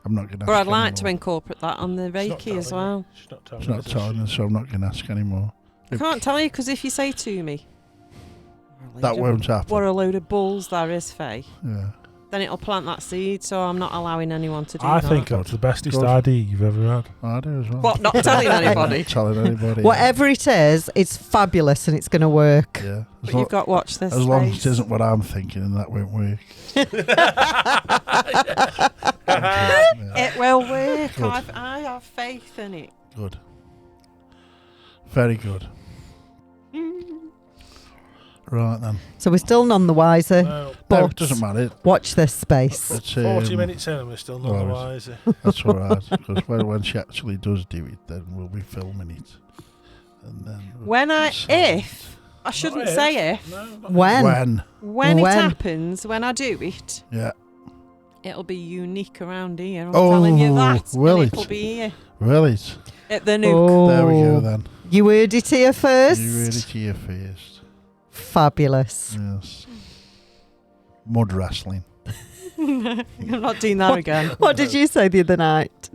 I'm not going to But ask I'd like to anymore. incorporate that on the She's not Reiki as telling well. you. She's not telling It's not us, is telling she? us, so I'm not going to ask anymore. I can't tell you because if you say to me, That won't happen. what a load of bulls there is, Faye, Yeah. then it'll plant that seed. So I'm not allowing anyone to do I that. think that's the bestest Good. idea you've ever had. I do as well. What? Not telling anybody. Not telling anybody. Whatever it is, it's fabulous and it's going to work. Yeah. But you've got to watch this. as long as space. it isn't what I'm thinking, and that won't work. It will work. Good. I have faith in it. Good. Very good. Right then. So we're still none the wiser. No, No, But it doesn't matter. watch this space. It's, 40 minutes in and we're still none the well, wiser. That's all right. Because when she actually does do it, then we'll be filming it. And then When I, so- if, I shouldn't Not say if. No, not When? When it When? happens, when I do it, Yeah. it'll be unique around here. I'm Oh, telling you that. will and it? it'll be here Really? at the Nook. Oh, There we go then. You heard it here first. You really here first. Fabulous. Yes. Mud wrestling. I'm not doing that again. What did you say the other night?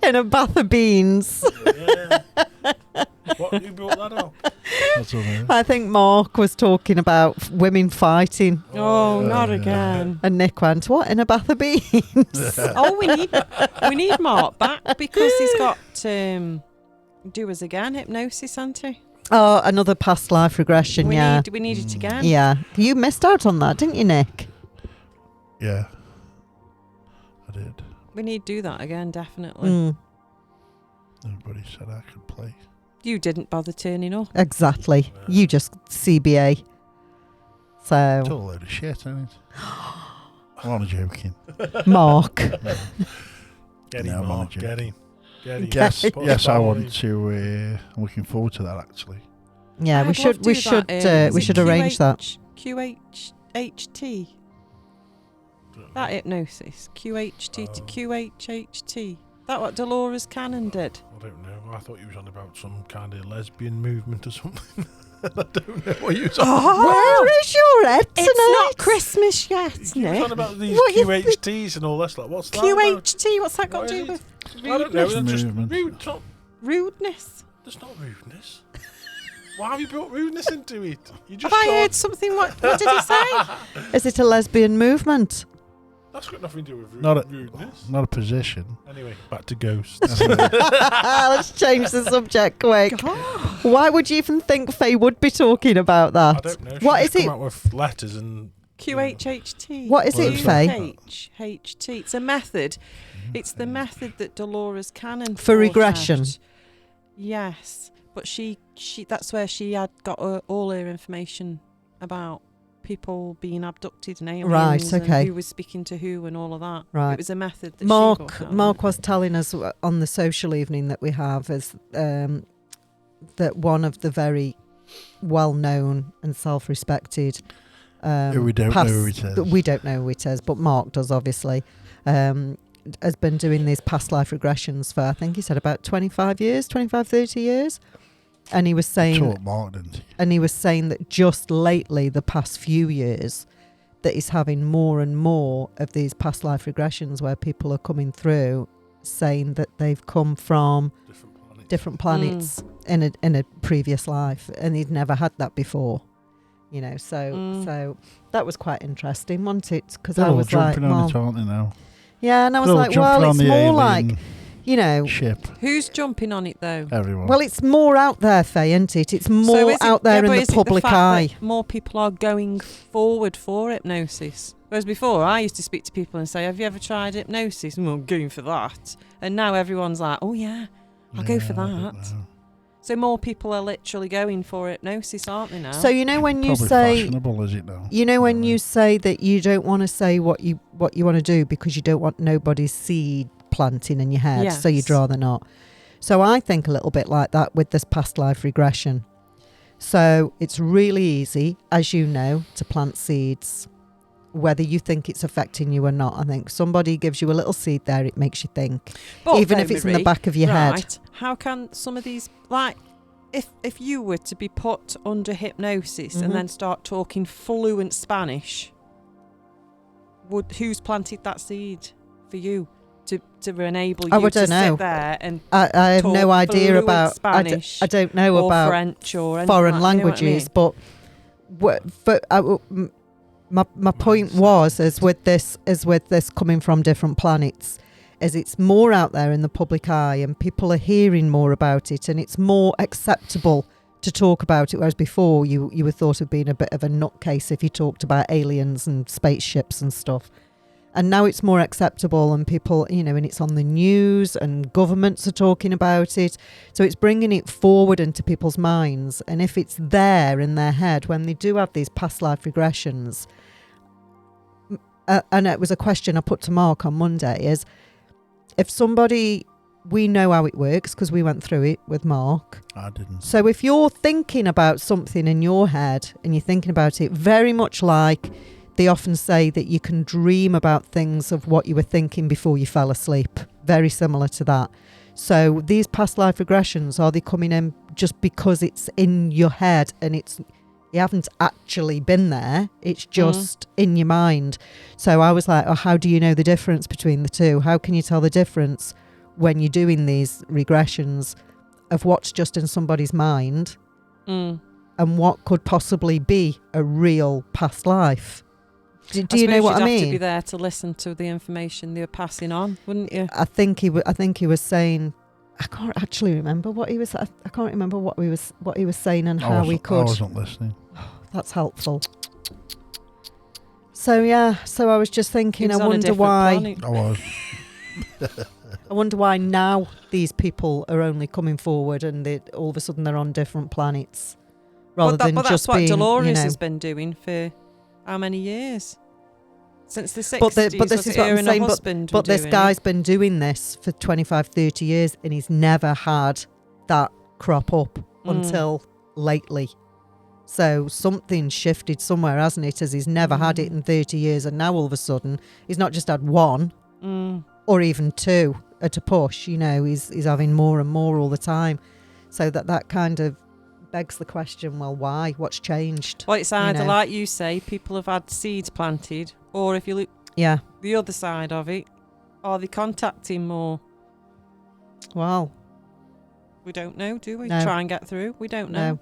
in a bath of beans. Yeah. What, who brought that up? That's all right. I think Mark was talking about women fighting, Oh, not yeah. again. and Nick went, "What, in a bath of beans?" Oh, we need Mark back because he's got do us again hypnosis, hasn't he? Oh, another past life regression. We Yeah, need it again. yeah. You missed out on that, didn't you, Nick? Yeah. I did. We need to do that again, definitely. Mm, Nobody said I could play. You didn't bother turning up. exactly. You just CBA. It's So, all a load of shit, isn't it? I'm only joking. Mark. Get No, him, I'm Mark. only joking. Get him. Get him. Yes, Put the yes, I ball want in. to. I'm looking forward to that actually. Yeah, I'd we love should. to We do should. that, We is should it arrange that. QHT. That hypnosis. QHT to QHHT. That what Dolores Cannon did. I don't know. I thought you was on about some kind of lesbian movement or something. I don't know what you was on Where is your head tonight? It's not Christmas yet, You was Nick. on about these What you QHTs and all that. Like, what's that about? QHT, what's that got What to is do it? with I don't know. Rudeness. That's just Movement. rude. It's not, rudeness? there's not rudeness. Why have you brought rudeness into it? You just Have I thought- heard something? What did he say? Is it a lesbian movement? That's got nothing to do with Not a- rudeness. Not a position. Anyway, back to ghosts. Let's change the subject quick. Why would you even think Faye would be talking about I that? don't know. She What just is come it? out with letters and QHHT. What is it, Faye? QHHT. It's a method. It's the method that Dolores Cannon For regression. forged. Yes, but she that's where she had got all her information about people being abducted and aliens. Right, okay. And who was speaking to who and all of that. Right. It was a method that she got down. Mark was telling us on the social evening that we have is that one of the very well-known and self-respected. Who we don't know who it is. We don't know who it is, but Mark does, obviously. Has been doing these past life regressions for, I think he said, about 25 years, 25, 30 years. And he was saying, Mark, didn't he? And he was saying that just lately, the past few years, that he's having more and more of these past life regressions where people are coming through saying that they've come from different planets in a previous life, and he'd never had that before. You know, so that was quite interesting, wasn't it? Because I was like, jumping on it, aren't they now? Yeah, and I was like, well, it's more like, you know, ship. Who's jumping on it though? Everyone. Well, it's more out there, Faye, isn't it? It's more out there in the public eye. More people are going forward for hypnosis. Whereas before, I used to speak to people and say, "Have you ever tried hypnosis?" And I'm going for that. And now everyone's like, "Oh yeah, I'll go for that." So more people are literally going for hypnosis, aren't they now? So you know when you Probably say, fashionable, is it now? you know when you say that you don't want to say what you want to do because you don't want nobody's seed planting in your head, so you'd rather not. So I think a little bit like that with this past life regression. So it's really easy, as you know, to plant seeds, whether you think it's affecting you or not. I think somebody gives you a little seed there, it makes you think, but even if it's in the back of your head. How can some of these, like, if you were to be put under hypnosis and then start talking fluent Spanish, who's planted that seed for you to enable you to sit there and I have no idea about Spanish? I don't know or about French or foreign languages, but my point was is with this coming from different planets, is it's more out there in the public eye and people are hearing more about it and it's more acceptable to talk about it, whereas before you were thought of being a bit of a nutcase if you talked about aliens and spaceships and stuff. And now it's more acceptable and people, you know, and it's on the news and governments are talking about it. So it's bringing it forward into people's minds. And if it's there in their head when they do have these past life regressions, and it was a question I put to Mark on Monday, is if somebody, we know how it works because we went through it with Mark. I didn't. So if you're thinking about something in your head and you're thinking about it very much like they often say that you can dream about things of what you were thinking before you fell asleep. Very similar to that. So these past life regressions, are they coming in just because it's in your head and you haven't actually been there, it's just in your mind? So I was like, how do you know the difference between the two? How can you tell the difference when you're doing these regressions of what's just in somebody's mind and what could possibly be a real past life? Do you know what I mean? You'd have to be there to listen to the information they were passing on, wouldn't you? I think he was saying, I can't actually remember what he was. I can't remember what he was saying and how we could. I wasn't listening. That's helpful. So yeah, so I was just thinking, I wonder why. I was. I wonder why now these people are only coming forward and all of a sudden they're on different planets, rather than but just that's being. What Dolores you know, has been doing for how many years? Since the 60s. But this is what I'm saying. But this guy's been doing this for 25, 30 years and he's never had that crop up until lately. So something's shifted somewhere, hasn't it? As he's never had it in 30 years and now all of a sudden he's not just had one or even two at a push. You know, he's having more and more all the time. So that kind of begs the question, well, why? What's changed? Well, it's either, like you say, people have had seeds planted, or if you look the other side of it, are they contacting more? Well, we don't know, do we? No. Try and get through. We don't know. No.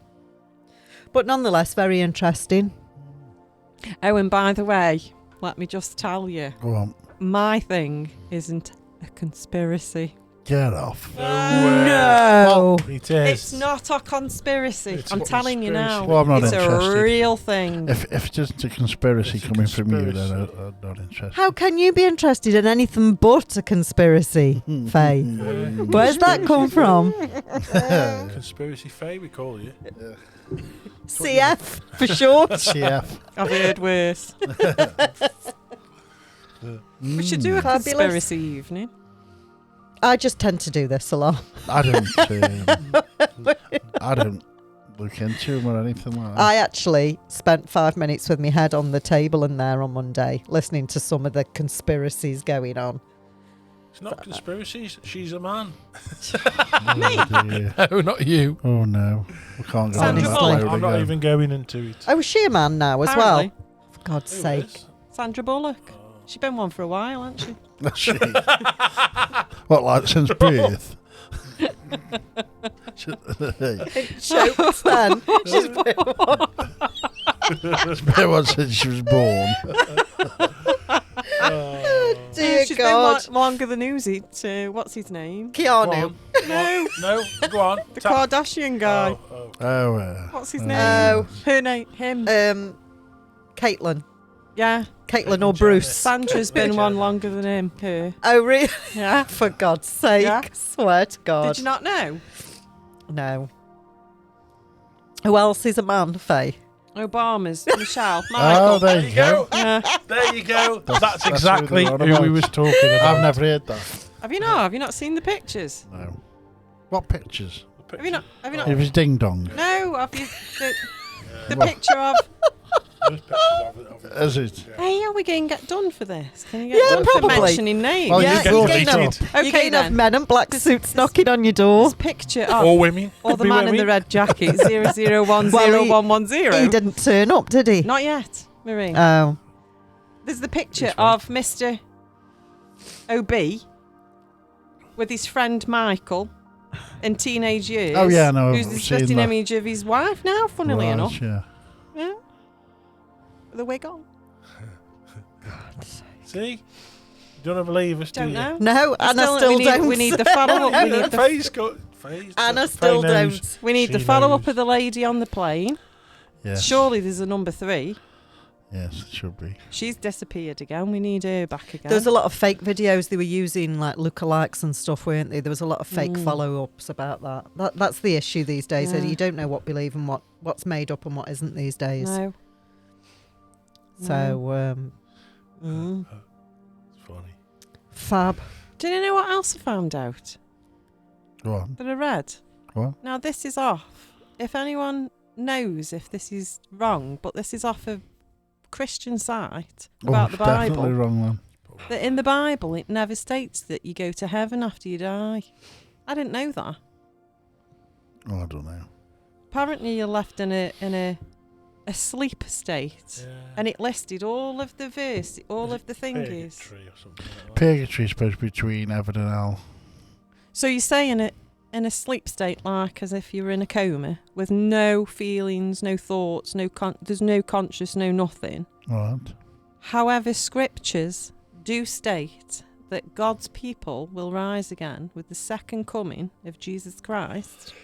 But nonetheless, very interesting. Oh, and by the way, let me just tell you, Go on. my thing isn't a conspiracy. Get off. No. It is. It's not a conspiracy. It's I'm a telling you now. Well, I'm not it's interested. a real thing. If it's just a conspiracy It's a coming from you, conspiracy. then I'm not interested. How can you be interested in anything but a conspiracy, Faye? Where's that come from? Conspiracy Fay, we call you. CF for short. CF. I've heard worse. We should do a Fabulous. conspiracy evening. I just tend to do this a lot. I don't look into them or anything like that. I actually spent 5 minutes with my head on the table in there on Monday, listening to some of the conspiracies going on. It's not conspiracies. She's a man. Oh, dear. No, not you. Oh no, we can't go Sandra down that Bullock. road I'm not again. even going into it. Oh, is she a man now as Apparently. well? For God's Who sake. is? Sandra Bullock. She's been one for a while, hasn't she? That's she. What, like since birth? It chokes then. She's been one. It's been one since she was born. Dear She's God. been longer than Uzi to, what's his name? Go Keanu. on. No, No, go on. the Kardashian guy. Oh. Oh, What's his oh. name? Oh. Her name, him. Caitlin. Yeah. Caitlin or Jenner. Bruce. Sandra's been one longer than him. Her. Oh, really? Yeah. For God's sake. Yeah. Swear to God. Did you not know? No. Who else is a man, Faye? Obama's Michelle. Oh, Michael. there you go. Yeah. There you go. That's That's exactly who they're on who we about. was talking about. I've never heard that. Have you not? Have you not seen the pictures? No. What pictures? Have you not? Have you not? It was ding dong. No. Have you? The picture of. There's pictures of it. Is it? Hey, are we going to get done for this? Can you get Yeah, done for probably. mentioning names? Well, Yeah, you get you're deleted. getting enough, Okay, you're getting enough then. men in black suits knocking on your door. This picture of Or women. or Could the be man in the women. red jacket 00101110. He didn't turn up, did he? Not yet, Marie. Oh. There's the picture Which one? of Mr. OB with his friend Michael in teenage years. Oh, yeah, I know, Who's I've the seen spitting that. image of his wife now, funnily Right, enough. Yeah. Yeah. With the wig on. See? You don't believe us, do Don't you? know. No, Anna we still need, don't. We need the follow up. We need the, Phase. Anna still knows. don't. we need the She follow up knows. of the lady on the plane. Yes. Surely there's a number 3. Yes, it should be. She's disappeared again. We need her back again. There was a lot of fake videos they were using, like lookalikes and stuff, weren't they? There was a lot of fake follow-ups about that. That's the issue these days. Yeah. You don't know what believe and what's made up and what isn't these days. No. So, It's funny. fab. Do you know what else I found out Go on. that I read? What? Now this is off. If anyone knows if this is wrong, but this is off a Christian site about the Definitely Bible. wrong then. That in the Bible it never states that you go to heaven after you die. I didn't know that. Oh, I don't know. Apparently you're left in a sleep state, and it listed all of the verse, all of the thingies. Purgatory or something like that. Purgatory is supposed to be between heaven and hell. So you say in a sleep state, like as if you were in a coma, with no feelings, no thoughts, there's no conscious, no nothing. Right. However, scriptures do state that God's people will rise again with the second coming of Jesus Christ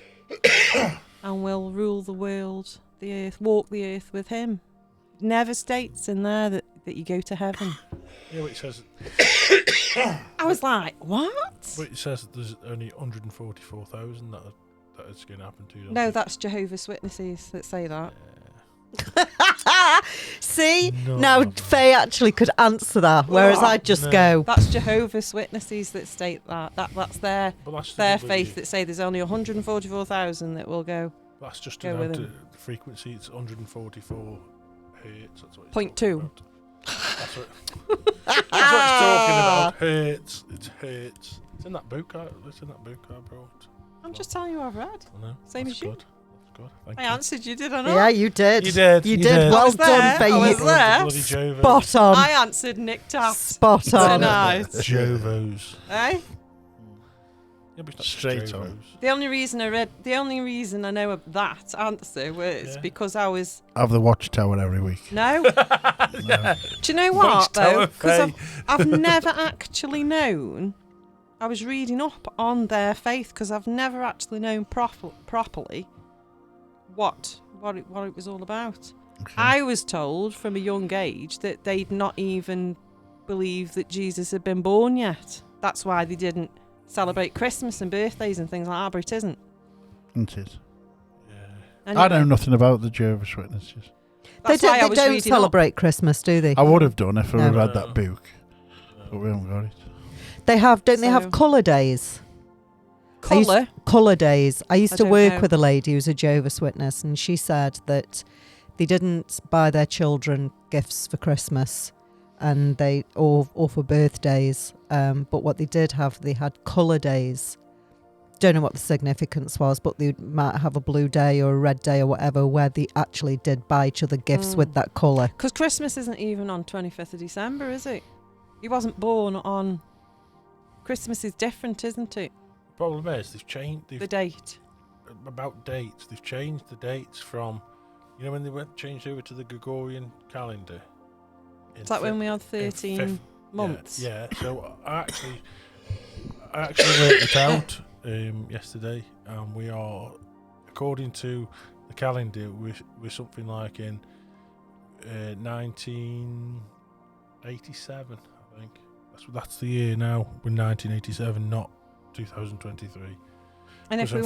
and will rule the world, the earth, walk the earth with him. Never states in there that you go to heaven. Yeah, but it says I was like, what? but it says that there's only 144,000 that it's going to happen to. No, that's Jehovah's Witnesses that say that. See? No. Now, Faye actually could answer that, whereas I'd just No. go, That's Jehovah's Witnesses that state that. That's their But that's to their do with faith that say there's only 144,000 that will go. That's just go to with note him. the frequency. It's 144 hertz. That's what it's Point talking two. about. That's what it's talking about. Hertz. It's hertz. It's in that book. It's in that book I brought. I'm just telling you what I've read. I know. Same That's as you. good. That's good. Thank I you. answered you, did I not? yeah, you did. You did. You You did. did. Well I was done, there. Faye. I was You- there. Bloody Jovos. Spot on. I answered Nick Taft. Spot on. Tonight. Jovos. Eh? Yeah, but it's not Straight Jovos. on. The only reason I know of that answer was Yeah. because I was Have the watchtower every week. no. Yeah. Do you know what Watchtower though? Because Faye. I've never actually known. I was reading up on their faith because I've never actually known properly what it was all about. Okay. I was told from a young age that they'd not even believed that Jesus had been born yet. That's why they didn't celebrate Christmas and birthdays and things like that, but it isn't. Isn't it? Yeah. I Anyway, know nothing about the Jehovah's Witnesses. that's They why I don't was reading up. celebrate Christmas, do they? I would have done if I had No. read that book, but we haven't got it. They have, don't they have So- colour days? Colour days. I used I to don't work know. with a lady who's a Jehovah's Witness, and she said that they didn't buy their children gifts for Christmas, and or for birthdays. But what they did have, they had colour days. Don't know what the significance was, but they might have a blue day or a red day or whatever, where they actually did buy each other gifts with that colour. Because Christmas isn't even on 25th of December, is it? He wasn't born on... Christmas is different, isn't it? Problem is, they've changed The date. about dates. They've changed the dates from, when they changed over to the Gregorian calendar. Is that when we had 13 months? Yeah. So I actually worked it out yesterday, and we are, according to the calendar, we're something like in 1987, I think. That's the year now. We're 1987, not 2023. And if we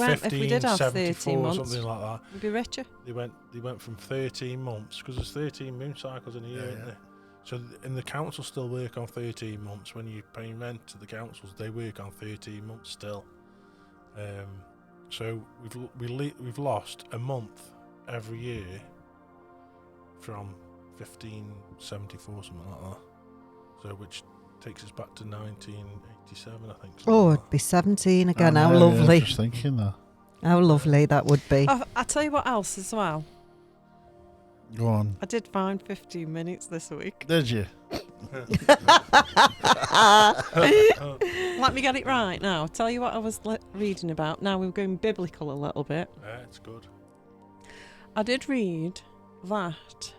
did have 13 months, something like that, we'd be richer. They went from 13 months, because there's 13 moon cycles in a year, isn't there? So and the council still work on 13 months. When you're paying rent to the councils, they work on 13 months still. So we've lost a month every year from 1574, something like that. So which takes us back to 1987, I think. Oh, it'd be 17 again. How lovely. I was just thinking that. How lovely that would be. I'll tell you what else as well. Go on. I did find 15 minutes this week. Did you? Let me get it right now. I'll tell you what I was reading about. Now we're going biblical a little bit. Yeah, it's good. I did read that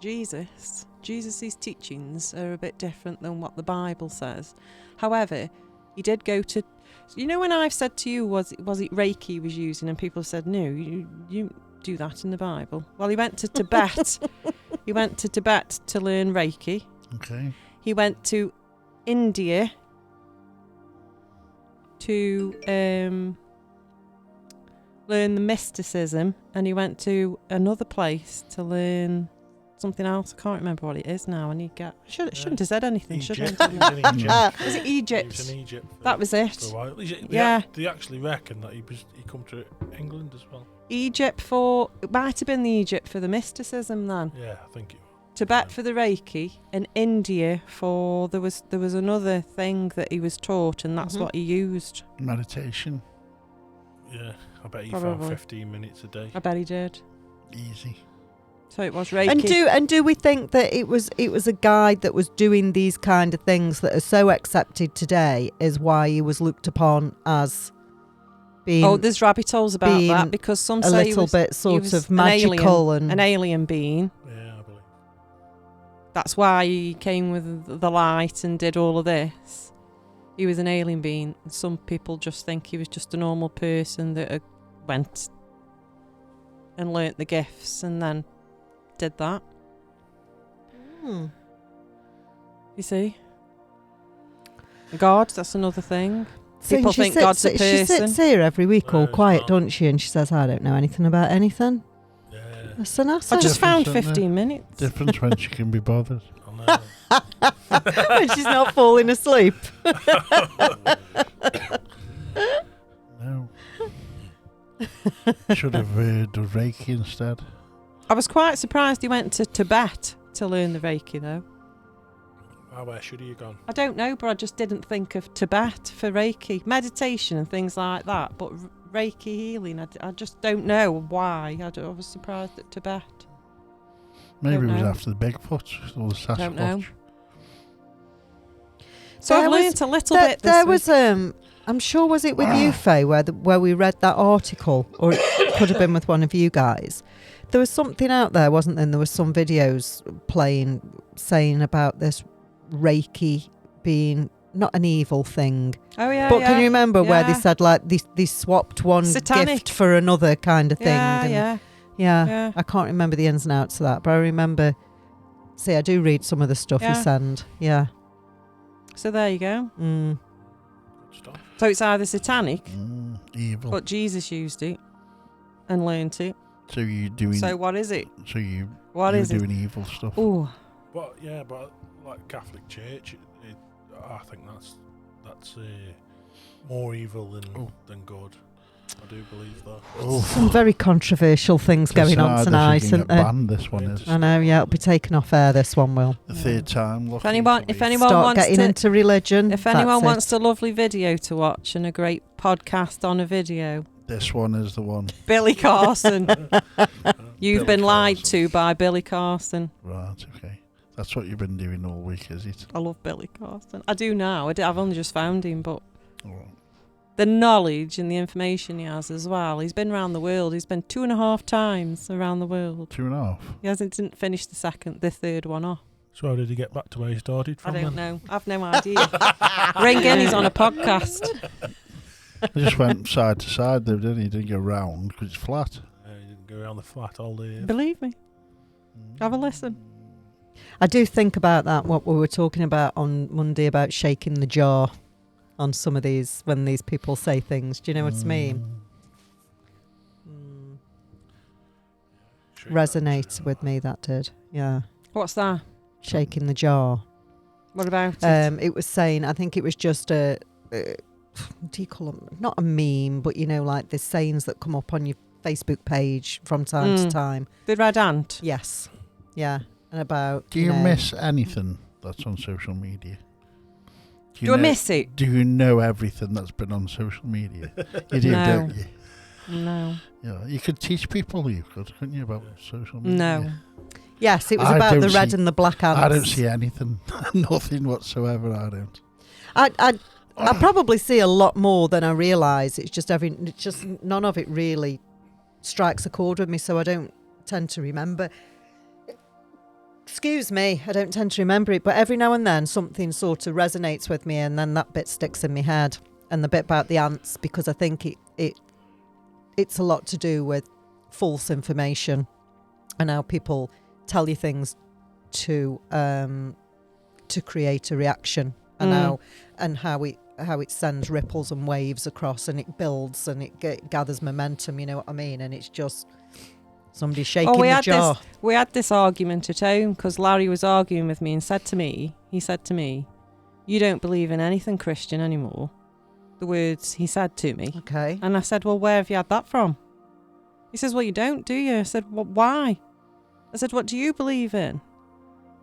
Jesus's teachings are a bit different than what the Bible says. However, he did go to, when I've said to you, was it Reiki he was using, and people have said, no, you do that in the Bible. Well, he went to Tibet. He went to Tibet to learn Reiki. Okay. He went to India to learn the mysticism, and he went to another place to learn something else. I can't remember what it is now. Shouldn't have said anything, should I? Was it Egypt? He was in Egypt. That was it. For a while. Yeah. They actually reckon that he come to England as well. It might have been the Egypt for the mysticism then. Yeah, I think it was. Tibet for the Reiki, and India for there was another thing that he was taught, and that's what he used. Meditation. Yeah, I bet he Probably. found 15 minutes a day. I bet he did. Easy. So it was Reiki. And do we think that it was a guy that was doing these kind of things that are so accepted today is why he was looked upon as being there's rabbit holes about that, because some a say little bit he was of magical an alien being. Yeah, I believe. That's why he came with the light and did all of this. He was an alien being. Some people just think he was just a normal person that went and learnt the gifts and then did that. You see? God, that's another thing. People think God's a person. She sits here every week all it's quiet, not. don't she? And she says, I don't know anything about anything. Yeah. That's an I asset. just found Difference, isn't 15 minutes. Difference when she can be bothered. I know. When she's not falling asleep. No. Should have done Reiki instead. I was quite surprised he went to Tibet to learn the Reiki, though. Where should he have gone? I don't know, but I just didn't think of Tibet for Reiki. Meditation and things like that, but Reiki healing, I just don't know why. I was surprised at Tibet. Maybe Don't it was know. after the Bigfoot or the Sasquatch. Don't know. So I've learnt a little bit this There week. was, I'm sure, was it with you, Faye, where we read that article, or it could have been with one of you guys. There was something out there, wasn't there? And there was some videos playing saying about this Reiki being not an evil thing. Oh, yeah, But can you remember where they yeah. said like they swapped one Satanic. gift for another kind of thing? Yeah, yeah. I can't remember the ins and outs of that, but I remember. See, I do read some of the stuff you Yeah. send. Yeah. So there you go. Mm. Good stuff. So it's either satanic, Evil. but Jesus used it and learnt it. So you doing? So what is it? So you? What you're is it? doing evil stuff. Oh, But like Catholic Church, I think that's more evil than good. I do believe that. Some very controversial things going on tonight, isn't there? Banned, this one is. I know, yeah, it'll be taken off air, this one will. The third time. If anyone Start wants getting to, into religion. if anyone that's wants it. a lovely video to watch and a great podcast on a video, This one is the one. Billy Carson. You've Billy been lied Carson. to by Billy Carson. Right, okay. That's what you've been doing all week, is it? I love Billy Carson. I do now. I've only just found him, but All right. the knowledge and the information he has as well. He's been around the world. He's been 2.5 times around the world. 2.5. He didn't finish the third one off. So how did he get back to where he started from? I don't then? know. I've no idea. Ring in. He's on a podcast. He just went side to side, though, didn't he? He didn't go round because it's flat. He didn't go around the flat all day. Believe me. Have a listen. I do think about that, what we were talking about on Monday about shaking the jar on some of these, when these people say things. Do you know what I mean? Resonates with me, that did. Yeah. What's that? Shaking the jar. What about it? It was saying, I think it was just what do you call them? Not a meme, but you know, like the sayings that come up on your Facebook page from time to time. The red ant. Yes. Yeah. And about. Do you know, miss anything that's on social media? Do I miss it? Do you know everything that's been on social media? You do, No. don't you? No. Yeah, you could teach people, couldn't you, about social media? No. Yes, it was I about don't the red see- and the black ants. I don't see anything. Nothing whatsoever, I don't. I probably see a lot more than I realise. It's just none of it really strikes a chord with me, so I don't tend to remember. Excuse me, I don't tend to remember it, but every now and then something sort of resonates with me, and then that bit sticks in my head. And the bit about the ants, because I think it's a lot to do with false information and how people tell you things to create a reaction, and how it sends ripples and waves across, and it builds and it gathers momentum. You know what I mean? And it's just somebody shaking the jar. We had this argument at home because Larry was arguing with me and said to me, "You don't believe in anything Christian anymore." The words he said to me. Okay. And I said, "Well, where have you had that from?" He says, "Well, you don't, do you?" I said, "Well, why?" I said, "What do you believe in?"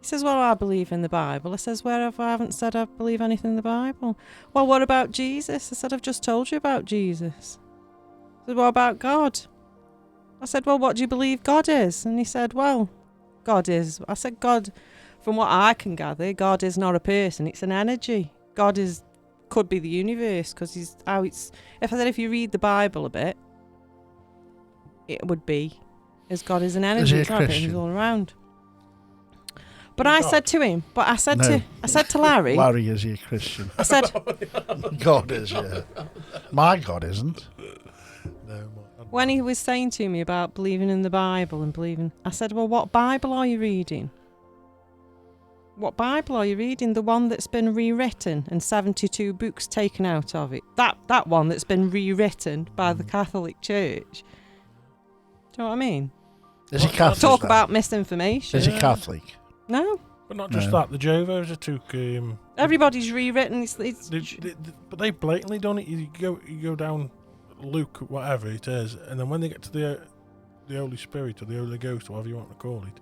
He says, "Well, I believe in the Bible." I says, "Where have I haven't said I believe anything in the Bible?" "Well, what about Jesus?" I said, "I've just told you about Jesus." I said, "What about God?" I said, "Well, what do you believe God is?" And he said, "Well, God is..." I said, "God, from what I can gather, God is not a person, it's an energy. God could be the universe, because if I said if you read the Bible a bit, it would be as God is an energy, Is he a it's Christian? all around." But I said to him, I said to Larry, Larry, is he a Christian? I said, God is, yeah. My God isn't. No, when he was saying to me about believing in the Bible I said, "Well, what Bible are you reading? What Bible are you reading? The one that's been rewritten and 72 books taken out of it. That one that's been rewritten by the Catholic Church." Do you know what I mean? Is he Catholic? Talk then? about misinformation. Is he Catholic? No. but not just No. that. The Jehovah's took. Everybody's rewritten. But they blatantly done it. You go down Luke, whatever it is, and then when they get to the Holy Spirit or the Holy Ghost, whatever you want to call it,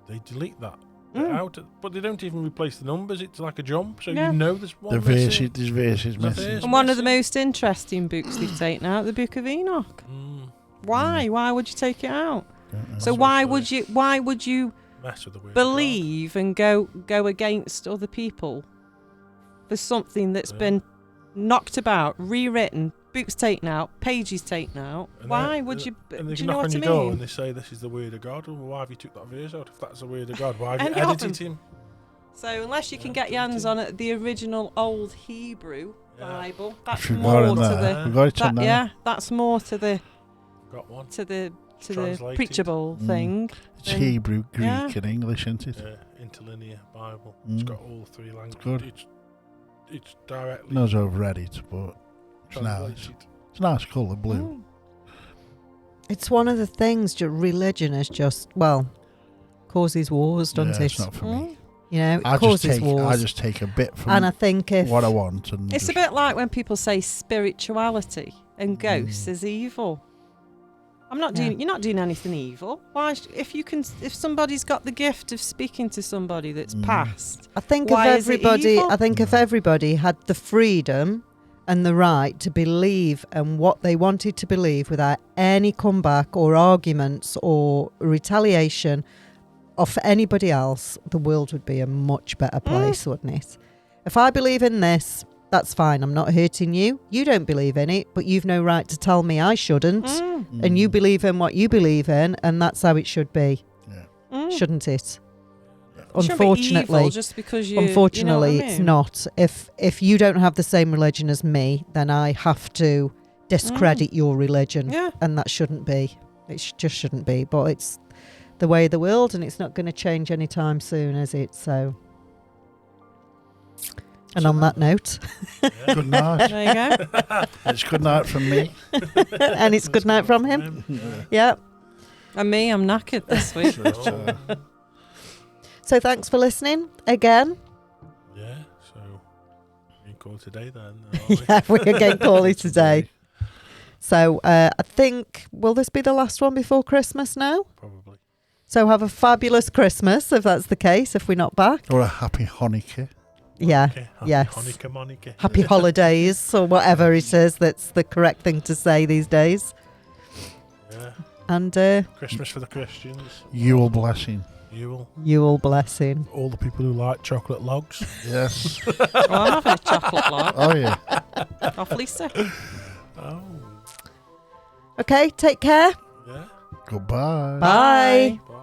they delete that out. But they don't even replace the numbers. It's like a jump, so Yeah. you know there's one. There's missing. verses The missing. verse And one of the missing. most interesting books they've taken out, the Book of Enoch. Why? Why would you take it out? So That's why what would you mess with the word believe and go against other people for something that's been knocked about, rewritten, books taken out, pages taken out? And Why then- would you? And Do they you know knock what on I your door mean? and they say this is the word of God. Well, why have you took that verse out? If that's the word of God, why have you Any of edited them. him? So unless you can get your hands on it, the original old Hebrew Bible, that's We've more got to it there. the We've got it in there. that's more to the Got one. the preachable thing. It's then- Hebrew, Greek, yeah. and English, isn't it? Interlinear Bible. It's Mm. got all three languages. good. It's directly Knows I've read it, but it's nice. translated. It's a nice colour, blue. Mm. It's one of the things. Religion is just causes wars, doesn't Yeah, it? it's not for me. Mm. You know, it I causes wars. just take a bit from And I think if what I want, and It's a bit like when people say spirituality and ghosts is evil. I'm not doing. You're not doing anything evil. Why? If somebody's got the gift of speaking to somebody that's passed, I think why if is it everybody, evil? I think if everybody had the freedom and the right to believe and what they wanted to believe without any comeback or arguments or retaliation of anybody else, the world would be a much better place, wouldn't it? If I believe in this, that's fine. I'm not hurting you. You don't believe in it, but you've no right to tell me I shouldn't. And you believe in what you believe in, and that's how it should be, shouldn't it? Unfortunately, just because you. Unfortunately, you know what I it's mean? not. If you don't have the same religion as me, then I have to discredit your religion, and that shouldn't be. It just shouldn't be. But it's the way of the world, and it's not going to change anytime soon, is it? So. And on that note, good night. There you go. It's good night from me. And it's good night from him. Yeah. And me, I'm knackered this week. So thanks for listening again. Yeah, so we can call today then. Yeah, we're again calling today. So I think, will this be the last one before Christmas now? Probably. So have a fabulous Christmas if that's the case, if we're not back. Or a happy Hanukkah. Yeah, Happy yes. Hanukkah, Monica. Happy holidays or whatever it is that's the correct thing to say these days. Yeah. And Christmas for the Christians. Yule blessing. Yule blessing. All the people who like chocolate logs. Yes. Well, I'm having a chocolate log. Oh, yeah. Off Lisa. Oh. Okay, take care. Yeah. Goodbye. Bye. Bye.